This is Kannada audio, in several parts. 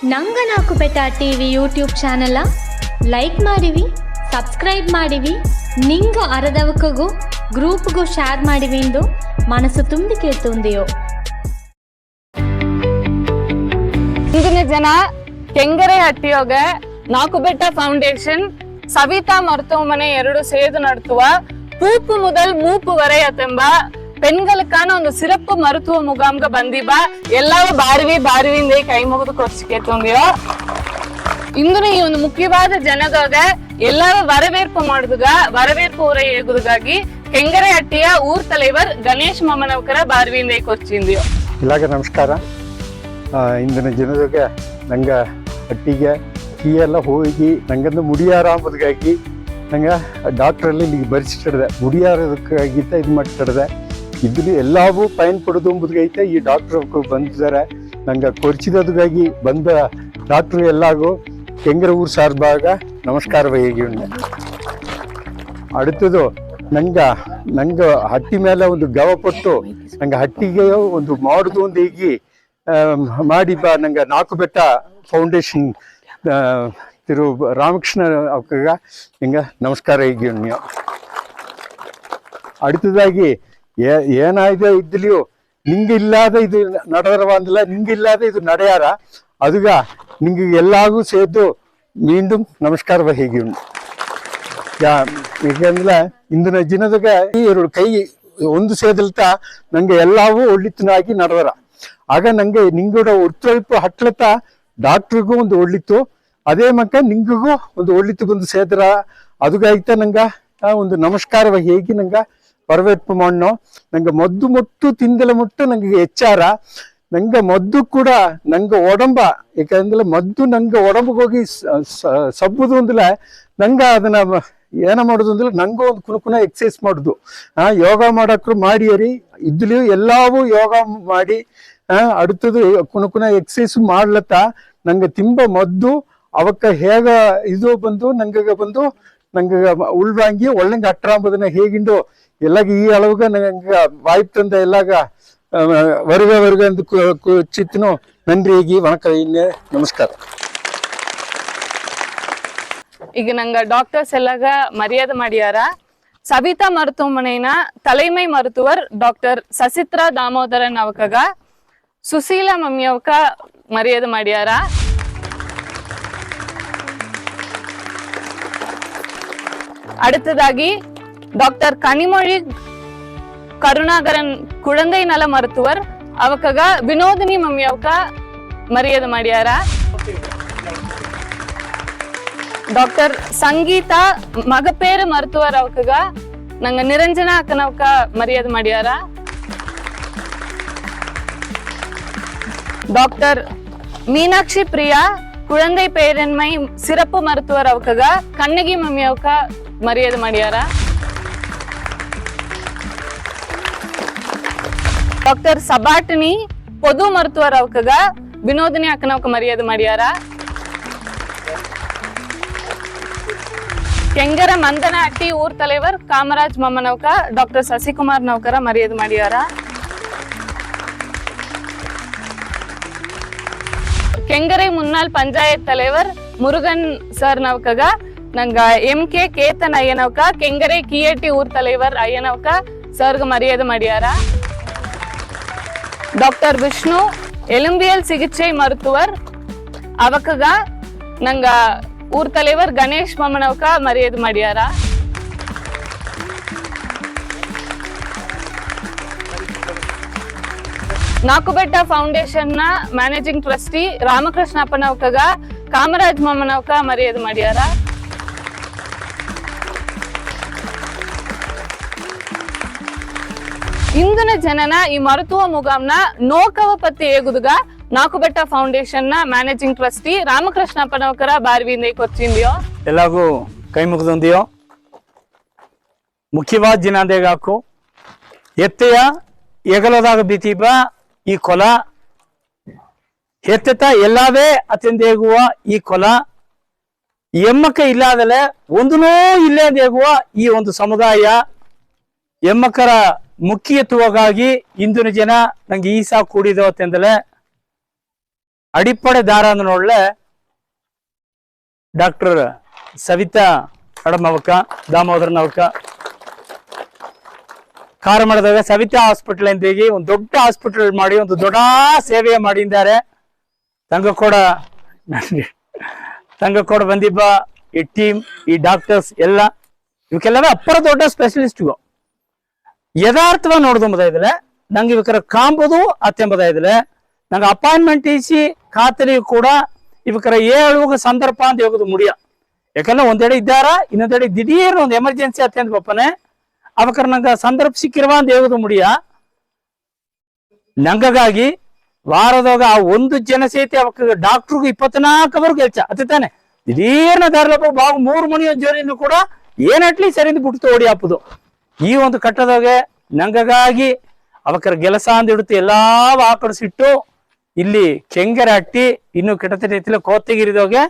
ನಂಗ ನಾಕು ಬೆಟ್ಟ ಟಿವಿ ಯೂಟ್ಯೂಬ್ ಚಾನಲ್ ಲೈಕ್ ಮಾಡಿವಿ, ಸಬ್ಸ್ಕ್ರೈಬ್ ಮಾಡಿವಿ, ನಿಂಗ ಅರದವಕಗೂ ಗ್ರೂಪ್ಗೂ ಶೇರ್ ಮಾಡಿವಿ ಎಂದು ಮನಸ್ಸು ತುಂಬಿ ಕೇಳ್ತುಂದೆಯೋ. ಇಂದಿನ ಜನ ಕೆಂಗರೆ ಹಟ್ಟಿಯೋಗ ನಾಕು ಬೆಟ್ಟ ಫೌಂಡೇಶನ್ ಸವಿತಾ ಮರ್ತೋಮನೆ ಎರಡು ಸೇದು ನಡೆಸುವ பூப்பு முதல் மூப்பு வரை ಎಂಬ பெண்களுக்கான ಒಂದು ಸಿರಪ್ಪು ಮರುತುವ ಮುಗಾಮ್ಗ ಬಂದಿಬ ಎಲ್ಲವೂ ಬಾರಿವಿಂದ ಕೈ ಮುಗಿದು ಕೊರ್ಚಿಕೆತ್ತೊಂದಿಯೋ. ಇಂದು ಈ ಒಂದು ಮುಖ್ಯವಾದ ಜನದಾಗ ಎಲ್ಲರೂ ವರವೇರ್ಪು ಮಾಡುದುಗ ವರವೇರ್ಪು ಊರ ಏಗುದುಗಾಗಿ ಕೆಂಗರೆ ಹಟ್ಟಿಯ ಊರ್ ತಲೆವರ್ ಗಣೇಶ್ ಮಮ್ಮನವಕರ ಬಾರಿವಿಂದ ಕೊರ್ಚಿಂದಿಯೋ. ಎಲ್ಲಾಗ ನಮಸ್ಕಾರ. ಇಂದಿನ ಜನದಾಗ ನಂಗೆ ಹಟ್ಟಿಗೆ ಕೀ ಎಲ್ಲ ಹೋಗಿ ನಂಗಂದು ಮುಡಿಯಾರ ಅಂಬುದಕ್ಕಾಗಿ ನಂಗೆ ಡಾಕ್ಟ್ರಲ್ಲಿ ಇಲ್ಲಿಗೆ ಬರೆಸಿಟ್ಟಿಡ್ದೆ. ಮುಡಿಯಾರದಕ್ಕಾಗಿತ್ತ ಇದು ಮಾಡಿಟ್ಟಿಡ್ದೆ. ಇದ್ರಲ್ಲಿ ಎಲ್ಲವೂ ಪೈನ್ ಪಡೋದು ಅಂಬುದಕ್ಕೈತೆ ಈ ಡಾಕ್ಟ್ರ್ ಬಂದಿದ್ದಾರೆ. ನಂಗೆ ಕೊರ್ಚಿದೋದಕ್ಕಾಗಿ ಬಂದ ಡಾಕ್ಟ್ರು ಎಲ್ಲಾಗೂ ಕೆಂಗರೆ ಊರು ಸಾರ್ಬಾಗ ನಮಸ್ಕಾರ ಹೇಗೆ ಉಂಡೆ. அடுத்தது ನಂಗೆ ಹಟ್ಟಿ ಮೇಲೆ ಒಂದು ಗವ ಕೊಟ್ಟು ನಂಗೆ ಹಟ್ಟಿಗೆ ಒಂದು ಮಾಡುದು ಒಂದು ಹೀಗೆ ಮಾಡಿ ಬಾ ನಂಗೆ ನಾಕು ಬೆಟ್ಟ ಫೌಂಡೇಶನ್ ತಿರು ರಾಮಕೃಷ್ಣ ಅವಕಾಗ ಹಿಂಗೆ ನಮಸ್ಕಾರ ಹೀಗೆ ನೀವು. அடுத்தದಾಗಿ ಏನಾಯ್ದೆ ಇದ್ದಲಿಯೋ ನಿಂಗೆ ಇಲ್ಲದ ಇದು ನಡೆದರವ ಅಂದಿಲ್ಲ, ನಿಂಗೆ ಇಲ್ಲದ ಇದು ನಡೆಯಾರ ಅದುಗ ನಿಂಗೆ ಎಲ್ಲಾಗೂ ಸೇದು ಮೀண்டும் ನಮಸ್ಕಾರ ಹೇಗೆ ಉಂಟು. ಯಾಕಂದ್ರೆ ಇಂದಿನ ದಿನದಾಗ ಎರಡು ಕೈ ಒಂದು ಸೇದಲ್ತ ನಂಗೆ ಎಲ್ಲವೂ ಒಳ್ಳಿತನಾಗಿ ನಡೆದರ. ಆಗ ನಂಗೆ ನಿಂಗೂಡ ಒಟ್ಟು ಹಟ್ಲತ್ತ ಡಾಕ್ಟ್ರಿಗೂ ಒಂದು ಒಳ್ಳಿತ್ತು, ಅದೇ ಮಕ್ಕ ನಿಂಗಿಗೂ ಒಂದು ಒಳ್ಳಿತಗೊಂದು ಸೇದ್ರ ಅದುಗಾಯ್ತ ನಂಗೆ ಒಂದು ನಮಸ್ಕಾರ ಹೇಗೆ ನಂಗೆ ಪರವೇಟ್ಪು ಮಣ್ಣು. ನಂಗೆ ಮದ್ದು ಮುಟ್ಟು ತಿಂದಲ ಮುಟ್ಟು ನಂಗೆ ಹೆಚ್ಚಾರ. ನಂಗೆ ಮದ್ದು ಕೂಡ ನಂಗೆ ಒಡಂಬ, ಯಾಕಂದ್ರೆ ಮದ್ದು ನಂಗೆ ಒಡಂಬಗೆ ಹೋಗಿ ಸಬ್ಬುದು ಅಂದಿಲ್ಲ. ನಂಗೆ ಅದನ್ನ ಏನ ಮಾಡುದು ಅಂದ್ರೆ ನಂಗೂ ಒಂದು ಕುಣಕುಣ ಎಕ್ಸಸೈಸ್ ಮಾಡುದು. ಯೋಗ ಮಾಡಕ್ರು ಮಾಡಿಯರಿ ಇದ್ಲಿ ಎಲ್ಲವೂ ಯೋಗ ಮಾಡಿ அடுத்தது ಕುಣಕುಣ ಎಕ್ಸಸೈಸ್ ಮಾಡ್ಲತ್ತ ನಂಗೆ ತಿಂಬ ಮದ್ದು ಅವಕ್ಕ ಹೇಗ ಇದು ಬಂದು ನಂಗೆ ಬಂದು ನಂಗೆ ಉಳ್ವಾಂಗಿ ಒಳ್ಳೆಂಗೆ ಅಟ್ರಾಂಬದನ್ನ ಹೇಗಿಂಡು ಎಲ್ಲಾಗ ಈ ಅಳವಾಗ ನಂಗೆ ವಾಯ್ಪ್ ತಂದ ಎಲ್ಲಾಗ வருக ಅಂತ ಚಿತ್ತನು ನನ್ರಿ ಹೇಗಿ ವಣಕ ನಮಸ್ಕಾರ. ಈಗ ನಂಗ ಡಾಕ್ಟರ್ಸ್ ಎಲ್ಲಾಗ ಮರ್ಯಾದೆ ಮಾಡಿಯಾರ. ಸವಿತಾ ಮರುತುಮನೆಯ தலைமை மருத்துவர் டாக்டர் சசித்ரா தாமோதரன் ಅವಕಾಗ ಸುಶೀಲಾ ಮಮ್ಮಿ ಅವಕ ಮರ್ಯಾದೆ ಮಾಡ್ಯಾರ. அடுத்தದಾಗಿ டாக்டர் கனிமொழி கருணாகரன் குழந்தை நல மருத்துவர் ಅವಕಾಗ ವಿನೋದಿನಿ ಮಮ್ಮಿ ಅವಕ ಮರ್ಯಾದೆ ಮಾಡ್ಯಾರ. டாக்டர் ಸಂಗೀತಾ ಮಗಪೇರು ಮರುತುವರ್ ಅವಕಾಗ ನಂಗ ನಿರಂಜನ ಅಕ್ಕನವಕ ಮರ್ಯಾದೆ ಮಾಡ್ಯಾರ. டாக்டர் மீனாட்சி பிரியா குழந்தை பேரன்மை சிறப்பு மருத்துவர் ಅವಕಾಗ ಕಣ್ಣಗಿ ಮಮ್ಮಿ ಅವಕ ಮರ್ಯಾದೆ ಮಾಡ್ಯಾರ. டாக்டர் சபாட்டினி பொது மருத்துவர் ಅವಕಾಗ ವಿನೋದಿನಿ ಅಕ್ಕನವಕ ಮರ್ಯಾದೆ ಮಾಡ್ಯಾರ. ಕೆಂಗರ ಮಂದನ ಹಟ್ಟಿ ಊರ್ ತಲೆವರ್ ಕಾಮರಾಜ್ ಮಮ್ಮನವಕ டாக்டர் சசிகுமார் ನವಕರ ಮರ್ಯಾದೆ ಮಾಡ್ಯಾರ. ಕೆಂಗರೆ ಮುನ್ನಾಲ್ ಪಂಚಾಯತ್ தலைவர் ಮುರುಗನ್ ಸರ್ ನವಕಾಗ ನಂಗ MK ಕೇತನ್ ಅಯ್ಯನವಕ ಕೆಂಗರೆ ಕಿಯಟಿ ಊರ್ தலைவர் ಅಯ್ಯನವಕ ಸರ್ಗ ಮರ್ಯಾದೆ ಮಾಡ್ಯಾರ. டாக்டர் விஷ்ணு எலும்பியல் சிகிச்சை மருத்துவர் ಅವಕಾಗ ನಂಗ ಊರ್ தலைவர் ಗಣೇಶ್ ಮಮ್ಮನವಕ ಮರ್ಯಾದೆ ಮಾಡ್ಯಾರ. ನಾಕು ಬೆಟ್ಟ ಫೌಂಡೇಶನ್ ನ ಮ್ಯಾನೇಜಿಂಗ್ ಟ್ರಸ್ಟಿ ರಾಮಕೃಷ್ಣಪ್ಪನವಕಾಗ ಕಾಮರಾಜ್ ಮಮ್ಮನವಕ ಮರ್ಯಾದೆ ಮಾಡ್ಯಾರ. ಇಂದಿನ ಜನನ ಈ ಮರುತುವ ಮುಗಾಮ್ನ ನೋಕವ ಪತ್ತಿ ಏಗುದುಗ ನಾಕು ಬೆಟ್ಟ ಫೌಂಡೇಶನ್ ನ ಮ್ಯಾನೇಜಿಂಗ್ ಟ್ರಸ್ಟಿ ರಾಮಕೃಷ್ಣಪ್ಪನವಕರ ಬಾರ್ವಿಂದ ಕೊಚ್ಚಿಂದಿಯೋ. ಎಲ್ಲಾಗೂ ಕೈ ಮುಗಿದೊಂದಿಯೋ. ಮುಖ್ಯವಾದ ಜಿನಾದೇಗಾಕು ಎತ್ತೆಯ ಎಗಲದಾಗ ಬಿತಿಬ ಈ ಕೊಲ ಎತ್ತೆತ ಎಲ್ಲಾವೇ ಅತ್ಯಂದೇಗುವ ಈ ಕೊಲ ಎಮ್ಮಕ್ಕ ಇಲ್ಲಾದಲೆ ಒಂದನೂ ಇಲ್ಲೇದೇಗುವ ಈ ಒಂದು ಸಮುದಾಯ ಎಮ್ಮಕ್ಕರ ಮುಖ್ಯತ್ವವಾಗಿ ಇಂದಿನ ಜನ ನಂಗೆ ಈ ಸಾ ಕೂಡಿದವತ್ತೆಂದಲೆ அடிப்படை தாராந்தனோட ಡಾಕ್ಟರ್ ಸವಿತಾ ಮೇಡಮ್ ಅವಕ್ಕ ದಾಮೋದರನ್ ಅವಕ್ಕ ಕಾರವಾರದಾಗ ಸವಿತಾ ಹಾಸ್ಪಿಟಲ್ ಎಂದಿಗೆ ಒಂದು ದೊಡ್ಡ ಹಾಸ್ಪಿಟಲ್ ಮಾಡಿ ಒಂದು ದೊಡ್ಡ ಸೇವೆ ಮಾಡಿದ್ದಾರೆ. ತಂಗಕೋಡ ಬಂದಿಬ್ಬ ಈ ಟೀಮ್ ಈ ಡಾಕ್ಟರ್ಸ್ ಎಲ್ಲ ಇವಕ್ಕೆಲ್ಲವೇ ಅಪ್ಪರ ದೊಡ್ಡ ಸ್ಪೆಷಲಿಸ್ಟ್ಗಳು ಯಥಾರ್ಥವ ನೋಡ್ದುಂಬುದ ಇದ್ರೆ ನಂಗೆ ಇವಕ್ಕರ ಕಾಂಬುದು ಅತ್ತೆಂಬುದ ಇದ್ರೆ ನಂಗೆ ಅಪಾಯಿಂಟ್ಮೆಂಟ್ ಇಸಿ ಖಾತರಿ ಕೂಡ ಇವಕ್ಕರ ಹೇಳುವ ಸಂದರ್ಭ ಅಂತ ಹೋಗುದು ಮುಡಿಯ. ಯಾಕಂದ್ರೆ ಒಂದೆಡೆ ಇದ್ದಾರ ಇನ್ನೊಂದೆಡೆ ದಿಢೀರ್ ಒಂದು ಎಮರ್ಜೆನ್ಸಿ ಅತ್ಯಂತ ಬಪ್ಪನೆ ಅವಕರ ನಂಗೆ ಸಂದರ್ಭ ಸಿಕ್ಕಿರುವ ಅಂತ ಹೇಳುದು ಮುಡಿಯ. ನಂಗಾಗಿ ವಾರದಾಗ ಆ ಒಂದು ಜನ ಸಹಿತ ಅವಕ್ಕೆ ಡಾಕ್ಟರ್ಗೂ 24 ಗೆಲ್ಚ ಅತ್ತೆ ತಾನೆ ದಿಢೀರ್ನ ದಾರ್ಲಪ್ಪ ಬಾಗು 3 ಮಣಿ ಜೋರಿನೂ ಕೂಡ ಏನಟ್ಲಿ ಸರಿಂದ ಬಿಟ್ಟು ಓಡಿ ಹಾಪುದು. ಈ ಒಂದು ಕಟ್ಟದಾಗ ನಂಗಾಗಿ ಅವಕರ ಗೆಲಸ ಅಂದ ಇಡುತ್ತೆ ಎಲ್ಲಾ ಆಕಡಿಸಿಟ್ಟು ಇಲ್ಲಿ ಕೆಂಗರೆ ಹಟ್ಟಿ ಇನ್ನು ಕೆಟ್ಟದ ರೀತಿಯಲ್ಲಿ ಕೋತಗಿರಿದೋಗೆ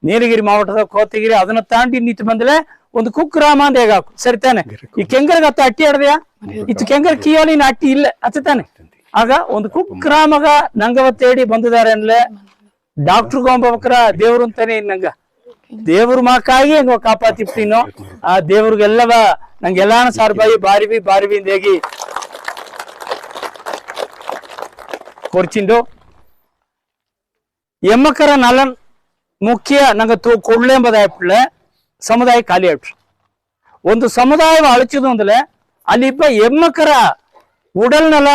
ನೀಲಗಿರಿ ಮಾವಟದ ಕೋತಗಿರಿ ಅದನ್ನ ತಾಂಡಿ ನಿಂತು ಬಂದ್ರೆ ಒಂದು ಕುಗ್ರಾಮ ಅಂತ ಹೇಗಾಕು ಸರಿ ತಾನೆ. ಈ ಕೆಂಗರ್ಗ ಹತ್ತ ಅಟ್ಟಿ ಆಡ್ದೆಯಾ ಇತ್ತು ಕೆಂಗರ್ ಕಿಯೋಲಿ ಅಟ್ಟಿ ಇಲ್ಲ ಅತ್ತೆ ತಾನೆ. ಆಗ ಒಂದು ಕುಗ್ರಾಮಗ ನಂಗವತ್ತೇಡಿ ಬಂದಿದ್ದಾರೆ ಅನ್ಲೆ ಡಾಕ್ಟರ್ಗೊಂಬಕ್ರ ದೇವ್ರು ಅಂತಾನೆ ನಂಗ ದೇವ್ರ ಮಾಕಾಗಿ ಹಂಗ ಕಾಪಾತಿಪ್ತೀನೋ ಆ ದೇವ್ರಿಗೆಲ್ಲವ ನಂಗೆಲ್ಲಾನ ಸಾರ್ಬಾಯಿ ಬಾರಿವಿ ಇಂದೇಗಿ ಕೊರ್ಚಿಂಡು ಎಮ್ಮಕರ ನಲನ್ ಮುಖ್ಯ ನಂಗೆ ಕೊಡ್ಲೆಂಬುದಾಯ್ಪಿಳ್ಳೆ ಸಮುದಾಯ ಖಾಲಿ ಆಯ್ತು. ಒಂದು ಸಮುದಾಯವ ಅಳಿಚಿದು ಅಂದ್ರೆ ಅಲ್ಲಿ ಇಬ್ಬ ಎಮ್ಮಕರ ಉಡಲ್ನಲ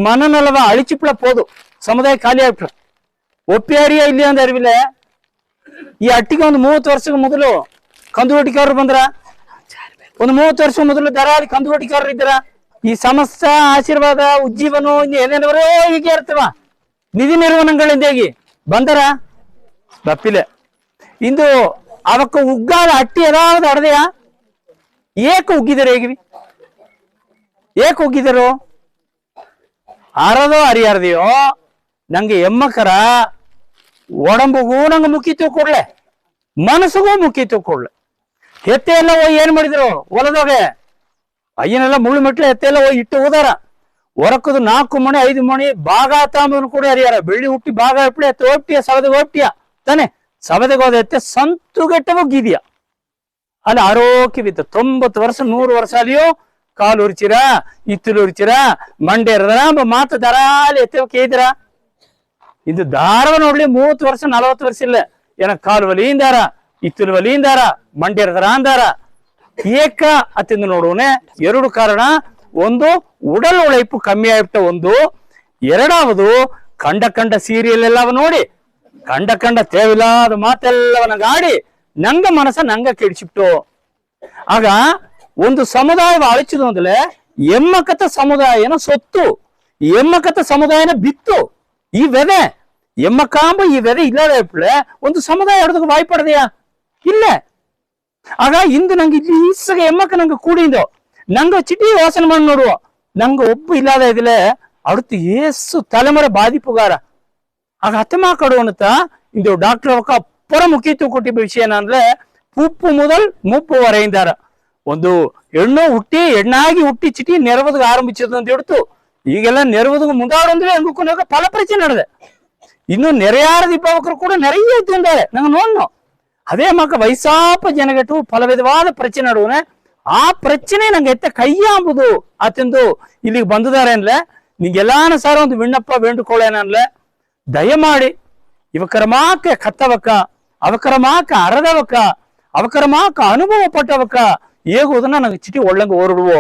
ಮನನಲವ ಅಳಿಚಿಪ್ಳ ಪೋದು ಸಮುದಾಯ ಖಾಲಿ ಆಯ್ತು. ಒಪ್ಪಿಯಾರಿಯ ಇಲ್ಲಿ ಅಂದ ಅರಿವಿಲ್ಲ ಈ ಅಟ್ಟಿಗೆ ಒಂದು 30 ವರ್ಷದ ಮೊದಲು ಕಂದುವಟಿಕವ್ರು ಬಂದ್ರ ಒಂದು 30 ವರ್ಷ ಮೊದಲು ದರಾದಿ ಕಂದುವಟಿಕವ್ರು ಇದ್ರ ಈ ಸಮಸ್ತ ಆಶೀರ್ವಾದ ಉಜ್ಜೀವನ ಏನೇನವರೇ ಹೀಗೆ ಇರ್ತವ ನಿಧಿ ನಿರ್ವಹಣೆಗಳಿಂದಾಗಿ ಬಂದರ ತಪ್ಪಿಲ್ಲ. ಇಂದು ಅವಕ್ಕ ಉಗ್ಗಾದ ಅಟ್ಟಿ ಯಾವ್ದು ಅಡದೆಯ ಏಕ ಉಗ್ಗಿದರು ಹೇಗಿವಿ ಏಕ ಉಗ್ಗಿದರು ಅರದೋ ಅರಿಯಾರ್ದೆಯೋ ನಂಗೆ ಎಮ್ಮಕರ ಒಡಂಬಗೂ ನಂಗೆ ಮುಖಿತು ಕೊಡ್ಲೆ ಮನಸ್ಸಿಗೂ ಮುಖಿತು ಕೊಡ್ಲೆ. ಹೆತ್ತೆ ಎಲ್ಲ ಹೋಗಿ ಏನ್ ಮಾಡಿದ್ರು ಹೊಲದೋಗೆ ಅಯ್ಯನೆಲ್ಲ ಮುಳ್ಳು ಮೆಟ್ಲೆ ಹೆತ್ತೆ ಎಲ್ಲ ಹೋಗಿ ಇಟ್ಟು ಹೋದಾರ ಹೊರಕದು 4 ಮಣಿ 5 ಮಣಿ ಭಾಗ ತಾಂಬನು ಕೂಡ ಅರಿಯಾರ ಬೆಳ್ಳಿ ಹುಟ್ಟಿ ಭಾಗ ಎಪ್ಪಳಿ ಎತ್ತ ಹೋಗ್ತೀಯ ಸವದೆಗೆ ಹೋಗ್ತೀಯ ತಾನೆ ಸವದೆಗೆ ಹೋದ ಎತ್ತೆ ಸಂತುಗೆಟ್ಟ ಹೋಗಿದ್ಯಾ ಅಲ್ಲಿ ಆರೋಗ್ಯವಿತ್ತು 90 ವರ್ಷ 100 ವರ್ಷ ಅಲ್ಲಿಯೋ ಕಾಲು ಉರಿಚಿರ ಇತ್ತಲು ಉರಿಚಿರ ಮಂಡೆ ಇರದರ ಮಾತು ದರಾಲಿ ಎತ್ತ ಕೇಳಿದಿರ. ಇದು ದಾರವ ನೋಡ್ಲಿ 30 ವರ್ಷ 40 ವರ್ಷ ಇಲ್ಲ ಏನ ಕಾಲು ವಲಿಯಿಂದಾರ ಇತ್ತಲು ವಲಿಯಿಂದಾರ ಮಂಡೆ ಇರದರ ಅಂದಾರ ಏಕ ಅತ್ತಿಂದ ನೋಡುವನೆ 2 ಕಾರಣ. ಒಂದು ಉಡಲ್ ಉழைப்பு ಕಮ್ಮಿ ಆಯ್ಬಿಟ್ಟ, ಒಂದು ಎರಡಾவது ಕಂಡ ಸೀರಿಯಲ್ ಎಲ್ಲವ ನೋಡಿ ಕಂಡ ತೇವಿಲ್ಲದ ಮಾತೆಲ್ಲವ ನಂಗೆ ಆಡಿ ನಂಗ ಮನಸ್ಸ ನಂಗ ಕೆಡಿಸಿಬಿಟ್ಟು. ಆಗ ಒಂದು ಸಮುದಾಯವ ಅಳಿಸಿದು ಅಂದ್ರೆ ಎಮ್ಮಕತ ಸಮುದಾಯನ ಸೊತ್ತು ಎಮ್ಮಕತ ಸಮುದಾಯನ ಬಿತ್ತು ಈ ವ್ಯದೆ ಎಮ್ಮಕಾಂಬ ಈ ವ್ಯದೆ ಇಲ್ಲದೆ ಒಂದು ಸಮುದಾಯ ಹಿಡಿದು ಬಾಯಿ ಪಡೆದೆಯಾ ಇಲ್ಲ. ಆಗ ಇಂದು ನಂಗೆ ಇಲ್ಲಿ ಈಸಗ ಎಮ್ಮಕ್ಕ ನಂಗೆ ಕೂಡಿಂದು ನಂಗೆ ಚಿಟಿ ವಾಸನೆ ಮಾಡಿ ನೋಡುವ ನಂಗೆ ಒಬ್ಬ ಇಲ್ಲದ ಇದಿಲ್ಲ ಅಡುತ್ತು ಏಸು ತಲೆಮರೆ ಬಾಧಿಪುಗಾರ. ಆಗ ಹತ್ತಮ ಕಡುವನತ ಇಂದು ಡಾಕ್ಟರ್ ಅವಕ್ಕ ಅಪ್ಪರ ಮುಖಿತು ಕೊಟ್ಟಿದ್ದ ವಿಷಯ ಏನಂದ್ರೆ ಪುಪ್ಪು ಮೊದಲ್ ಮುಪ್ಪು ವರೆಯಿಂದಾರ ಒಂದು ಹೆಣ್ಣು ಹುಟ್ಟಿ ಹೆಣ್ಣಾಗಿ ಹುಟ್ಟಿ ಚಿಟಿ ನೆರವದ್ಗ ಆರಂಭಿಸಿದ ಅಂತ ಹೇಳ್ತು. ಈಗೆಲ್ಲ ನೆರವದ್ಗ ಮುಂದಾಡಂದ್ರೆ ಹೆಂಗ ಫಲ ಪರಿಚಯ ನಡೆದೆ. ಇನ್ನು ನೆರೆಯಾರ ದೀಪಾವಕರು ಕೂಡ ನೆರೆಯ ಇದ್ದಂದಾರೆ ನಂಗೆ ನೋಡ್ನು ಅದೇ ಮಕ್ಕ ವಯಸ್ಸಾಪ ಜನಗಟ್ಟು ಫಲವಿಧವಾದ ಪ್ರಚನೆ ನಡುವನೆ ಆ ಪ್ರಚನೆ ನಂಗೆ ಎತ್ತ ಕೈಯ ಅಂಬುದು ಆತಂದು ಇಲ್ಲಿಗೆ ಬಂದಿದ್ದಾರೆ ಅನ್ಲೆ ನಿಂಗೆಲ್ಲಾನ ಸಾರ ಒಂದು ವಿಣ್ಣಪ್ಪ ಬೇಂಡುಕೊಳ್ಳೇನನ್ಲೆ ದಯಮಾಡಿ ಇವಕರ ಮಾಕ ಕತ್ತವಕ್ಕ ಅವಕರ ಮಾಕ ಅರದವಕ್ಕ ಅವಕರ ಮಾಕ ಅನುಭವ ಪಟ್ಟವಕ್ಕ ಹೇಗುವುದನ್ನ ನಂಗೆ ಚಿಟಿ ಒಳ್ಳಂಗ ಹೊರಡುವೋ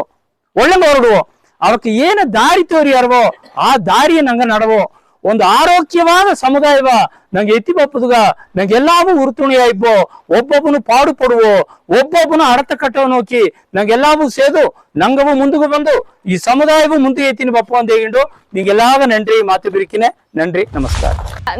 ಅವಕ್ಕೆ ಏನು ದಾರಿ ತೋರಿಯಾರವೋ ಆ ದಾರಿಯ ನಂಗೆ ನಡವೋ ಒಂದು ಆರೋಗ್ಯವಾದ ಸಮುದಾಯವ ನಂಗೆ ಎತ್ತಿ ಬಪ್ಪದುಗ ನಂಗೆ ಎಲ್ಲಾವು ಉರುತುಣಿಯಾಯ್ಬೋ ಒಬ್ಬೊಬ್ಬನು ಪಾಡು ಪಡುವೋ ಒಬ್ಬೊಬ್ಬನು ಅಡತ ಕಟ್ಟವ ನೋಕಿ ನಂಗೆಲ್ಲಾವು ಸೇದು ನಂಗವು ಮುಂದಗೂ ಬಂದು ಈ ಸಮುದಾಯವು ಮುಂದೆ ಎತ್ತಿನ ಬಪ್ಪ ಅಂತ ಹೇಗಿಂಡು ನಿಂಗೆಲ್ಲಾವ ನನ್ರಿ ಮಾತು ಬಿರಿಕಿನೆ ನನ್ರಿ ನಮಸ್ಕಾರ.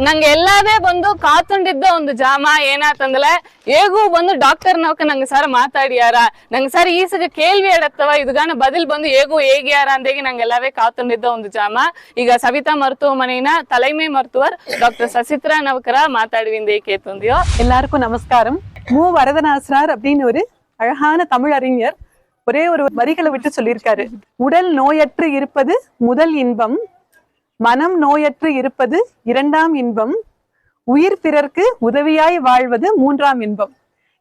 ನಂಗೆ ಎಲ್ಲಾದೇ ಬಂದು ಕಾತುಂಡಿದ್ದ ಒಂದು ಜಾಮ ಏನಾತಂದ್ರೆ ಹೇಗೂ ಬಂದು ಡಾಕ್ಟರ್ ನವಕ ನಂಗೆ ಸರ್ ಮಾತಾಡಿಯಾರ ನಂಗೆ ಸರ್ ಈ ಸಗ ಕೇಳ್ವಿ ಆಡತ್ತವ ಇದುಗಾನ ಬದಲ್ ಬಂದು ಹೇಗ್ಯಾರ ಅಂದೇಗಿ ನಂಗೆಲ್ಲವೇ ಕಾತುಂಡಿದ್ದ ಒಂದು ಜಾಮ. ಈಗ ಸವಿತಾ மருத்துவ மனையின தலைமை மருத்துவர் டாக்டர் சசித்ரா நவக்கர மாத்தாடுவிந்தே கேத்துந்தியோ. எல்லாருக்கும் நமஸ்காரம். மு வரதநாசனார் அப்படின்னு ஒரு அழகான தமிழ் அறிஞர் ஒரே ஒரு வரிகளை விட்டு சொல்லியிருக்காரு. உடல் நோயற்று இருப்பது முதல் இன்பம், மனம் நோயற்று இருப்பது இரண்டாம் இன்பம், உயிர் பிறர்க்கு உதவியாய் வாழ்வது 3ஆம் இன்பம்.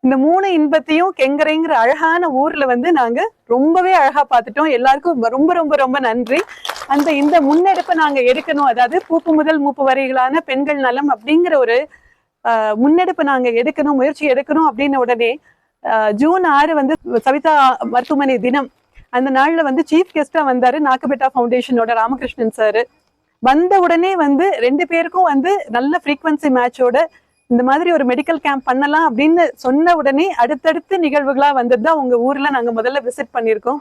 இந்த 3 இன்பத்தையும் கெங்கரைங்கிற அழகான ஊர்ல வந்து நாங்க ரொம்பவே அழகா பார்த்துட்டோம். எல்லாருக்கும் ரொம்ப ரொம்ப ரொம்ப நன்றி. இந்த முன்னெடுப்பை நாங்க எடுக்கணும், அதாவது பூப்பு முதல் மூப்பு வரைகளான பெண்கள் நலம் அப்படிங்கிற ஒரு முன்னெடுப்பை நாங்க எடுக்கணும், முயற்சி எடுக்கணும் அப்படின்ன உடனே ஜூன் 6 வந்து சவிதா மருத்துவமனை தினம். அந்த நாள்ல வந்து சீஃப் கெஸ்டா வந்தாரு நாக்குபெட்டா ஃபவுண்டேஷனோட ராமகிருஷ்ணன் சார். வந்த உடனே வந்து 2 பேருக்கும் வந்து நல்ல ஃப்ரீக்வன்சி மேட்சோட இந்த மாதிரி ஒரு மெடிக்கல் கேம்ப் பண்ணலாம் அப்படின்னு சொன்ன உடனே அடுத்தடுத்து நிகழ்வுகளா வந்ததுதான் உங்க ஊர்ல நாங்க முதல்ல விசிட் பண்ணியிருக்கோம்.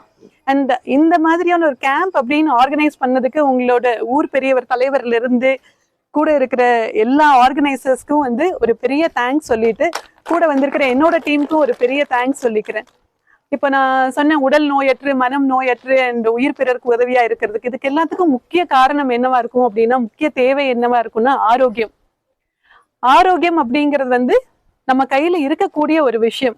அண்ட் இந்த மாதிரியான ஒரு கேம்ப் அப்படின்னு ஆர்கனைஸ் பண்ணதுக்கு உங்களோட ஊர் பெரியவர் தலைவர்ல இருந்து கூட இருக்கிற எல்லா ஆர்கனைசர்ஸ்க்கும் வந்து ஒரு பெரிய தேங்க்ஸ் சொல்லிட்டு, கூட வந்திருக்கிற என்னோட டீமுக்கும் ஒரு பெரிய தேங்க்ஸ் சொல்லிக்கிறேன். இப்ப நான் சொன்ன உடல் நோயற்று மனம் நோயற்று அண்ட் உயிர் பிறருக்கு உதவியா இருக்கிறதுக்கு இதுக்கு எல்லாத்துக்கும் முக்கிய காரணம் என்னவா இருக்கும் அப்படின்னா, முக்கிய தேவை என்னவா இருக்கும்னா ஆரோக்கியம். ஆரோக்கியம் அப்படிங்கிறது வந்து நம்ம கையில இருக்கக்கூடிய ஒரு விஷயம்.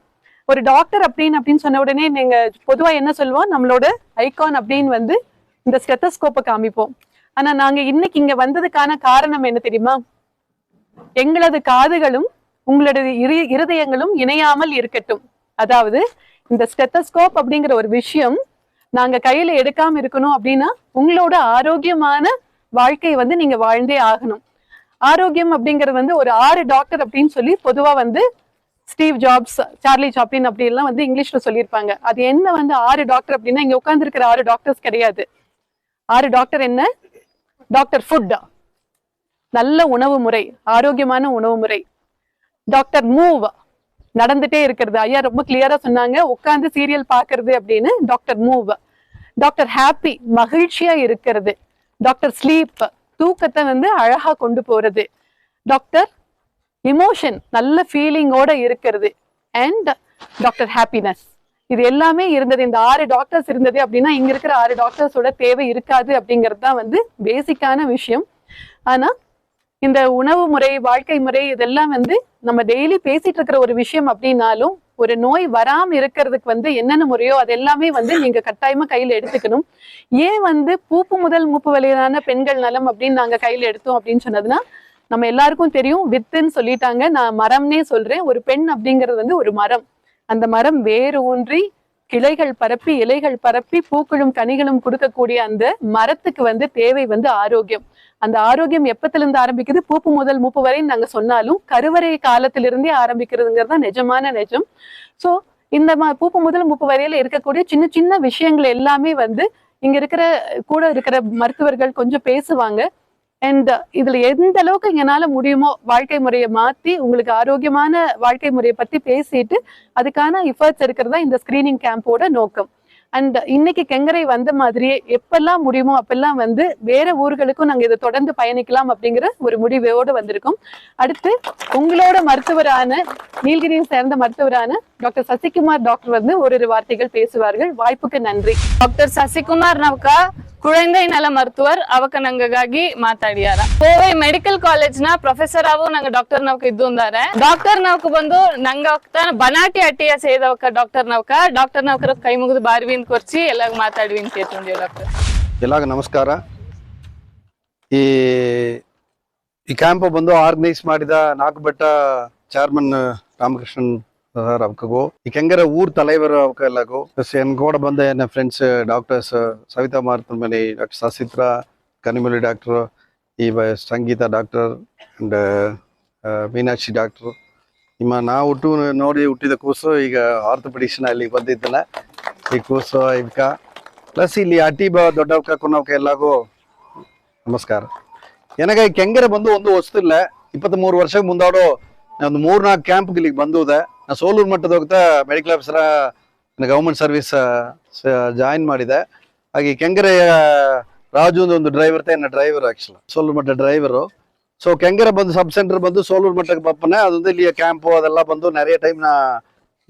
ஒரு டாக்டர் அப்படின்னு சொன்ன உடனே நீங்க பொதுவா என்ன சொல்லுவோம், நம்மளோட ஐகான் அப்படின்னு வந்து இந்த ஸ்டெத்தஸ்கோப்பை காமிப்போம். ஆனா நாங்க இன்னைக்கு இங்க வந்ததுக்கான காரணம் என்ன தெரியுமா? எங்களது காதுகளும் உங்களோட இருதயங்களும் இணையாமல் இருக்கட்டும். அதாவது இந்த ஸ்டெத்தஸ்கோப் அப்படிங்கிற ஒரு விஷயம் நாங்க கையில எடுக்காம இருக்கணும் அப்படின்னா உங்களோட ஆரோக்கியமான வாழ்க்கை வந்து நீங்க வாழ்ந்தே ஆகணும். ஆரோக்கியம் அப்படிங்கிறது வந்து ஒரு 6 டாக்டர் அப்படின்னு சொல்லி பொதுவா வந்து ஸ்டீவ் ஜாப்ஸ், சார்லி சாப்ளின் அப்படி எல்லாம் வந்து இங்கிலீஷ்ல சொல்லியிருப்பாங்க. அது என்ன வந்து 6 டாக்டர் அப்படின்னா, இங்க உட்கார்ந்து இருக்கிற 6 டாக்டர்ஸ் கிடையாது. 6 டாக்டர் என்ன? டாக்டர் ஃபுட், நல்ல உணவு முறை, ஆரோக்கியமான உணவு முறை. டாக்டர் மூவ், நடந்துட்டே இருக்கிறது. ஐயா ரொம்ப கிளியரா சொன்னாங்க, உட்கார்ந்து சீரியல் பாக்குறது அப்படின்னு. Doctor move. டாக்டர் ஹாப்பி, மகிழ்ச்சியா இருக்கிறது. டாக்டர் ஸ்லீப், தூக்கத்தை வந்து அழகா கொண்டு போறது. டாக்டர் இமோஷன், நல்ல ஃபீலிங்கோட இருக்கிறது. And doctor happiness. இது எல்லாமே இருந்தது. இந்த 6 டாக்டர்ஸ் இருந்தது அப்படின்னா இங்க இருக்கிற 6 டாக்டர்ஸோட தேவை இருக்காது அப்படிங்கிறது தான் வந்து பேசிக்கான விஷயம். ஆனா இந்த உணவு முறை, வாழ்க்கை முறை இதெல்லாம் வந்து நம்ம டெய்லி பேசிட்டு இருக்கிற ஒரு விஷயம் அப்படின்னாலும், ஒரு நோய் வராம இருக்கிறதுக்கு வந்து என்னென்ன முறையோ அது எல்லாமே வந்து நீங்க கட்டாயமா கையில எடுத்துக்கணும். ஏன் வந்து பூப்பு முதல் மூப்பு வரையிலான பெண்கள் நலம் அப்படின்னு நாங்க கையில எடுத்தோம் அப்படின்னு சொன்னதுன்னா, நம்ம எல்லாருக்கும் தெரியும், வித்துன்னு சொல்லிட்டாங்க, நான் மரம்னே சொல்றேன். ஒரு பெண் அப்படிங்கிறது வந்து ஒரு மரம். அந்த மரம் வேறு ஊன்றி கிளைகள் பரப்பி இலைகள் பரப்பி பூக்களும் கனிகளும் கொடுக்கக்கூடிய அந்த மரத்துக்கு வந்து தேவை வந்து ஆரோக்கியம். அந்த ஆரோக்கியம் எப்பத்துல இருந்து ஆரம்பிக்குது? பூப்பு முதல் மூப்பு வரை நாங்க சொன்னாலும் கருவறை காலத்திலிருந்தே ஆரம்பிக்கிறதுங்கிறது தான் நிஜமான நிஜம். சோ இந்த பூப்பு முதல் மூப்பு வரையில இருக்கக்கூடிய சின்ன சின்ன விஷயங்கள் எல்லாமே வந்து இங்க இருக்கிற கூட இருக்கிற மருத்துவர்கள் கொஞ்சம் பேசுவாங்க. அண்ட் இதுல எந்த அளவுக்கு என்னால முடியுமோ வாழ்க்கை முறையை மாத்தி உங்களுக்கு ஆரோக்கியமான வாழ்க்கை முறையை பத்தி பேசிட்டு அதுக்கான எஃபர்ட்ஸ் எடுக்கிறதா இந்த ஸ்கிரீனிங் கேம்போட நோக்கம். அண்ட் இன்னைக்கு கெங்கரை வந்த மாதிரியே எப்பெல்லாம் முடியுமோ அப்பெல்லாம் வந்து வேற ஊர்களுக்கும் நாங்க இதை தொடர்ந்து பயணிக்கலாம் அப்படிங்கிற ஒரு முடிவோடு வந்திருக்கோம். அடுத்து உங்களோட மருத்துவரான, நீலகிரியை சேர்ந்த மருத்துவரான டாக்டர் சசிகுமார் டாக்டர் வந்து ஒரு வார்த்தைகள் பேசுவார்கள். வாய்ப்புக்கு நன்றி. ಡಾಕ್ಟರ್ ಸಸಿಕುಮಾರ್ ನವಕ ಕುಳಂದೈ ನಲ ಮರ್ತುವರ್ ಅವಕ ನಂಗಾಗಿ ಮಾತಾಡಿಯಾರ. ಕೋವೈ ಮೆಡಿಕಲ್ ಕಾಲೇಜ್ ನ ಪ್ರೊಫೆಸರ್ ಆವು ನಂಗ ಡಾಕ್ಟರ್ ನವಕ ಇದ್ದು ಅಂದಾರೆ. ಡಾಕ್ಟರ್ ನವಕ ಬಂದು ನಂಗ ಬನಾಟಿ ಅಟ್ಟಿಯ ಸೇದವಕ ಡಾಕ್ಟರ್ ನವಕರ ಕೈ ಮುಗಿದು ಬಾರ್ವಿನ್ ಕೊರ್ಚಿ ಎಲ್ಲಾಗ ಮಾತಾಡ್ವಿ ಅಂತ ಕೇಳ್ಕೊಂಡಿ ಡಾಕ್ಟರ್. ಎಲ್ಲಾಗ ನಮಸ್ಕಾರ. ಈ ಕ್ಯಾಂಪ್ ಬಂದು ಆರ್ಗನೈಸ್ ಮಾಡಿದ ನಾಲ್ಕುಬೆಟ್ಟ ಚೇರ್ಮನ್ ರಾಮಕೃಷ್ಣನ್ சார் அவக்கோ இக்கெங்கற ஊர் தலைவர் அவக்க எல்லாக்கோ என் கூட வந்த என்ன ஃப்ரெண்ட்ஸ் டாக்டர்ஸ் சவிதா மருத்துவமனை டாக்டர் சசித்ரா கனிமொழி டாக்டர் இவ ಸಂಗೀತ ಡಾಕ್ಟರ್ ಅಂಡ್ ಮೀನಾಕ್ಷಿ ಡಾಕ್ಟರ್ ನಿಮ್ಮ ನಾ ನೋಡಿ ಹುಟ್ಟಿದ ಕೂಸು ಈಗ ಆರ್ಥೋಪೆಡಿಕ್ಸ್ ಅಲ್ಲಿ ಬಂದಿದ್ದಲ್ಲ ಈ ಕೂಸು ಇವಕ್ಕ ಪ್ಲಸ್ ಇಲ್ಲಿ ಅಟಿ ದೊಡ್ಡವಕ್ಕ ಕುನ್ನವಕ್ಕ ಎಲ್ಲಾಗೂ ನಮಸ್ಕಾರ. ನನಗೆ ಕೆಂಗರ ಬಂದು ಒಂದು ಹೊಸ್ತಿಲ್ಲ 23 ವರ್ಷಕ್ಕೆ ಮುಂದಾಡೋ ಒಂದು 3-4 ಕ್ಯಾಂಪ್ ಇಲ್ಲಿಗೆ ಬಂದುದೆ. ನಾ ಸೋಲೂರು ಮಟ್ಟದ ಹೋಗ್ತಾ ಮೆಡಿಕಲ್ ಆಫೀಸರ ಗವರ್ಮೆಂಟ್ ಸರ್ವಿಸ್ ಜಾಯಿನ್ ಮಾಡಿದೆ. ಹಾಗೆ ಕೆಂಗರೆ ರಾಜು ಒಂದು ಡ್ರೈವರ್ ಎನ್ನ ಡ್ರೈವರ್ ಆಕ್ಚುಲಿ ಸೋಲೂರು ಮಟ್ಟ ಡ್ರೈವರು. ಸೊ ಕೆಂಗರೆ ಬಂದು ಸಬ್ ಸೆಂಟರ್ ಬಂದು ಸೋಲೂರು ಮಟ್ಟಕ್ಕೆ ಬಪ್ಪನೆ ಅದೊಂದು ಇಲ್ಲಿ ಕ್ಯಾಂಪು ಅದೆಲ್ಲ ಬಂದು நிறைய ಟೈಮ್ ನಾ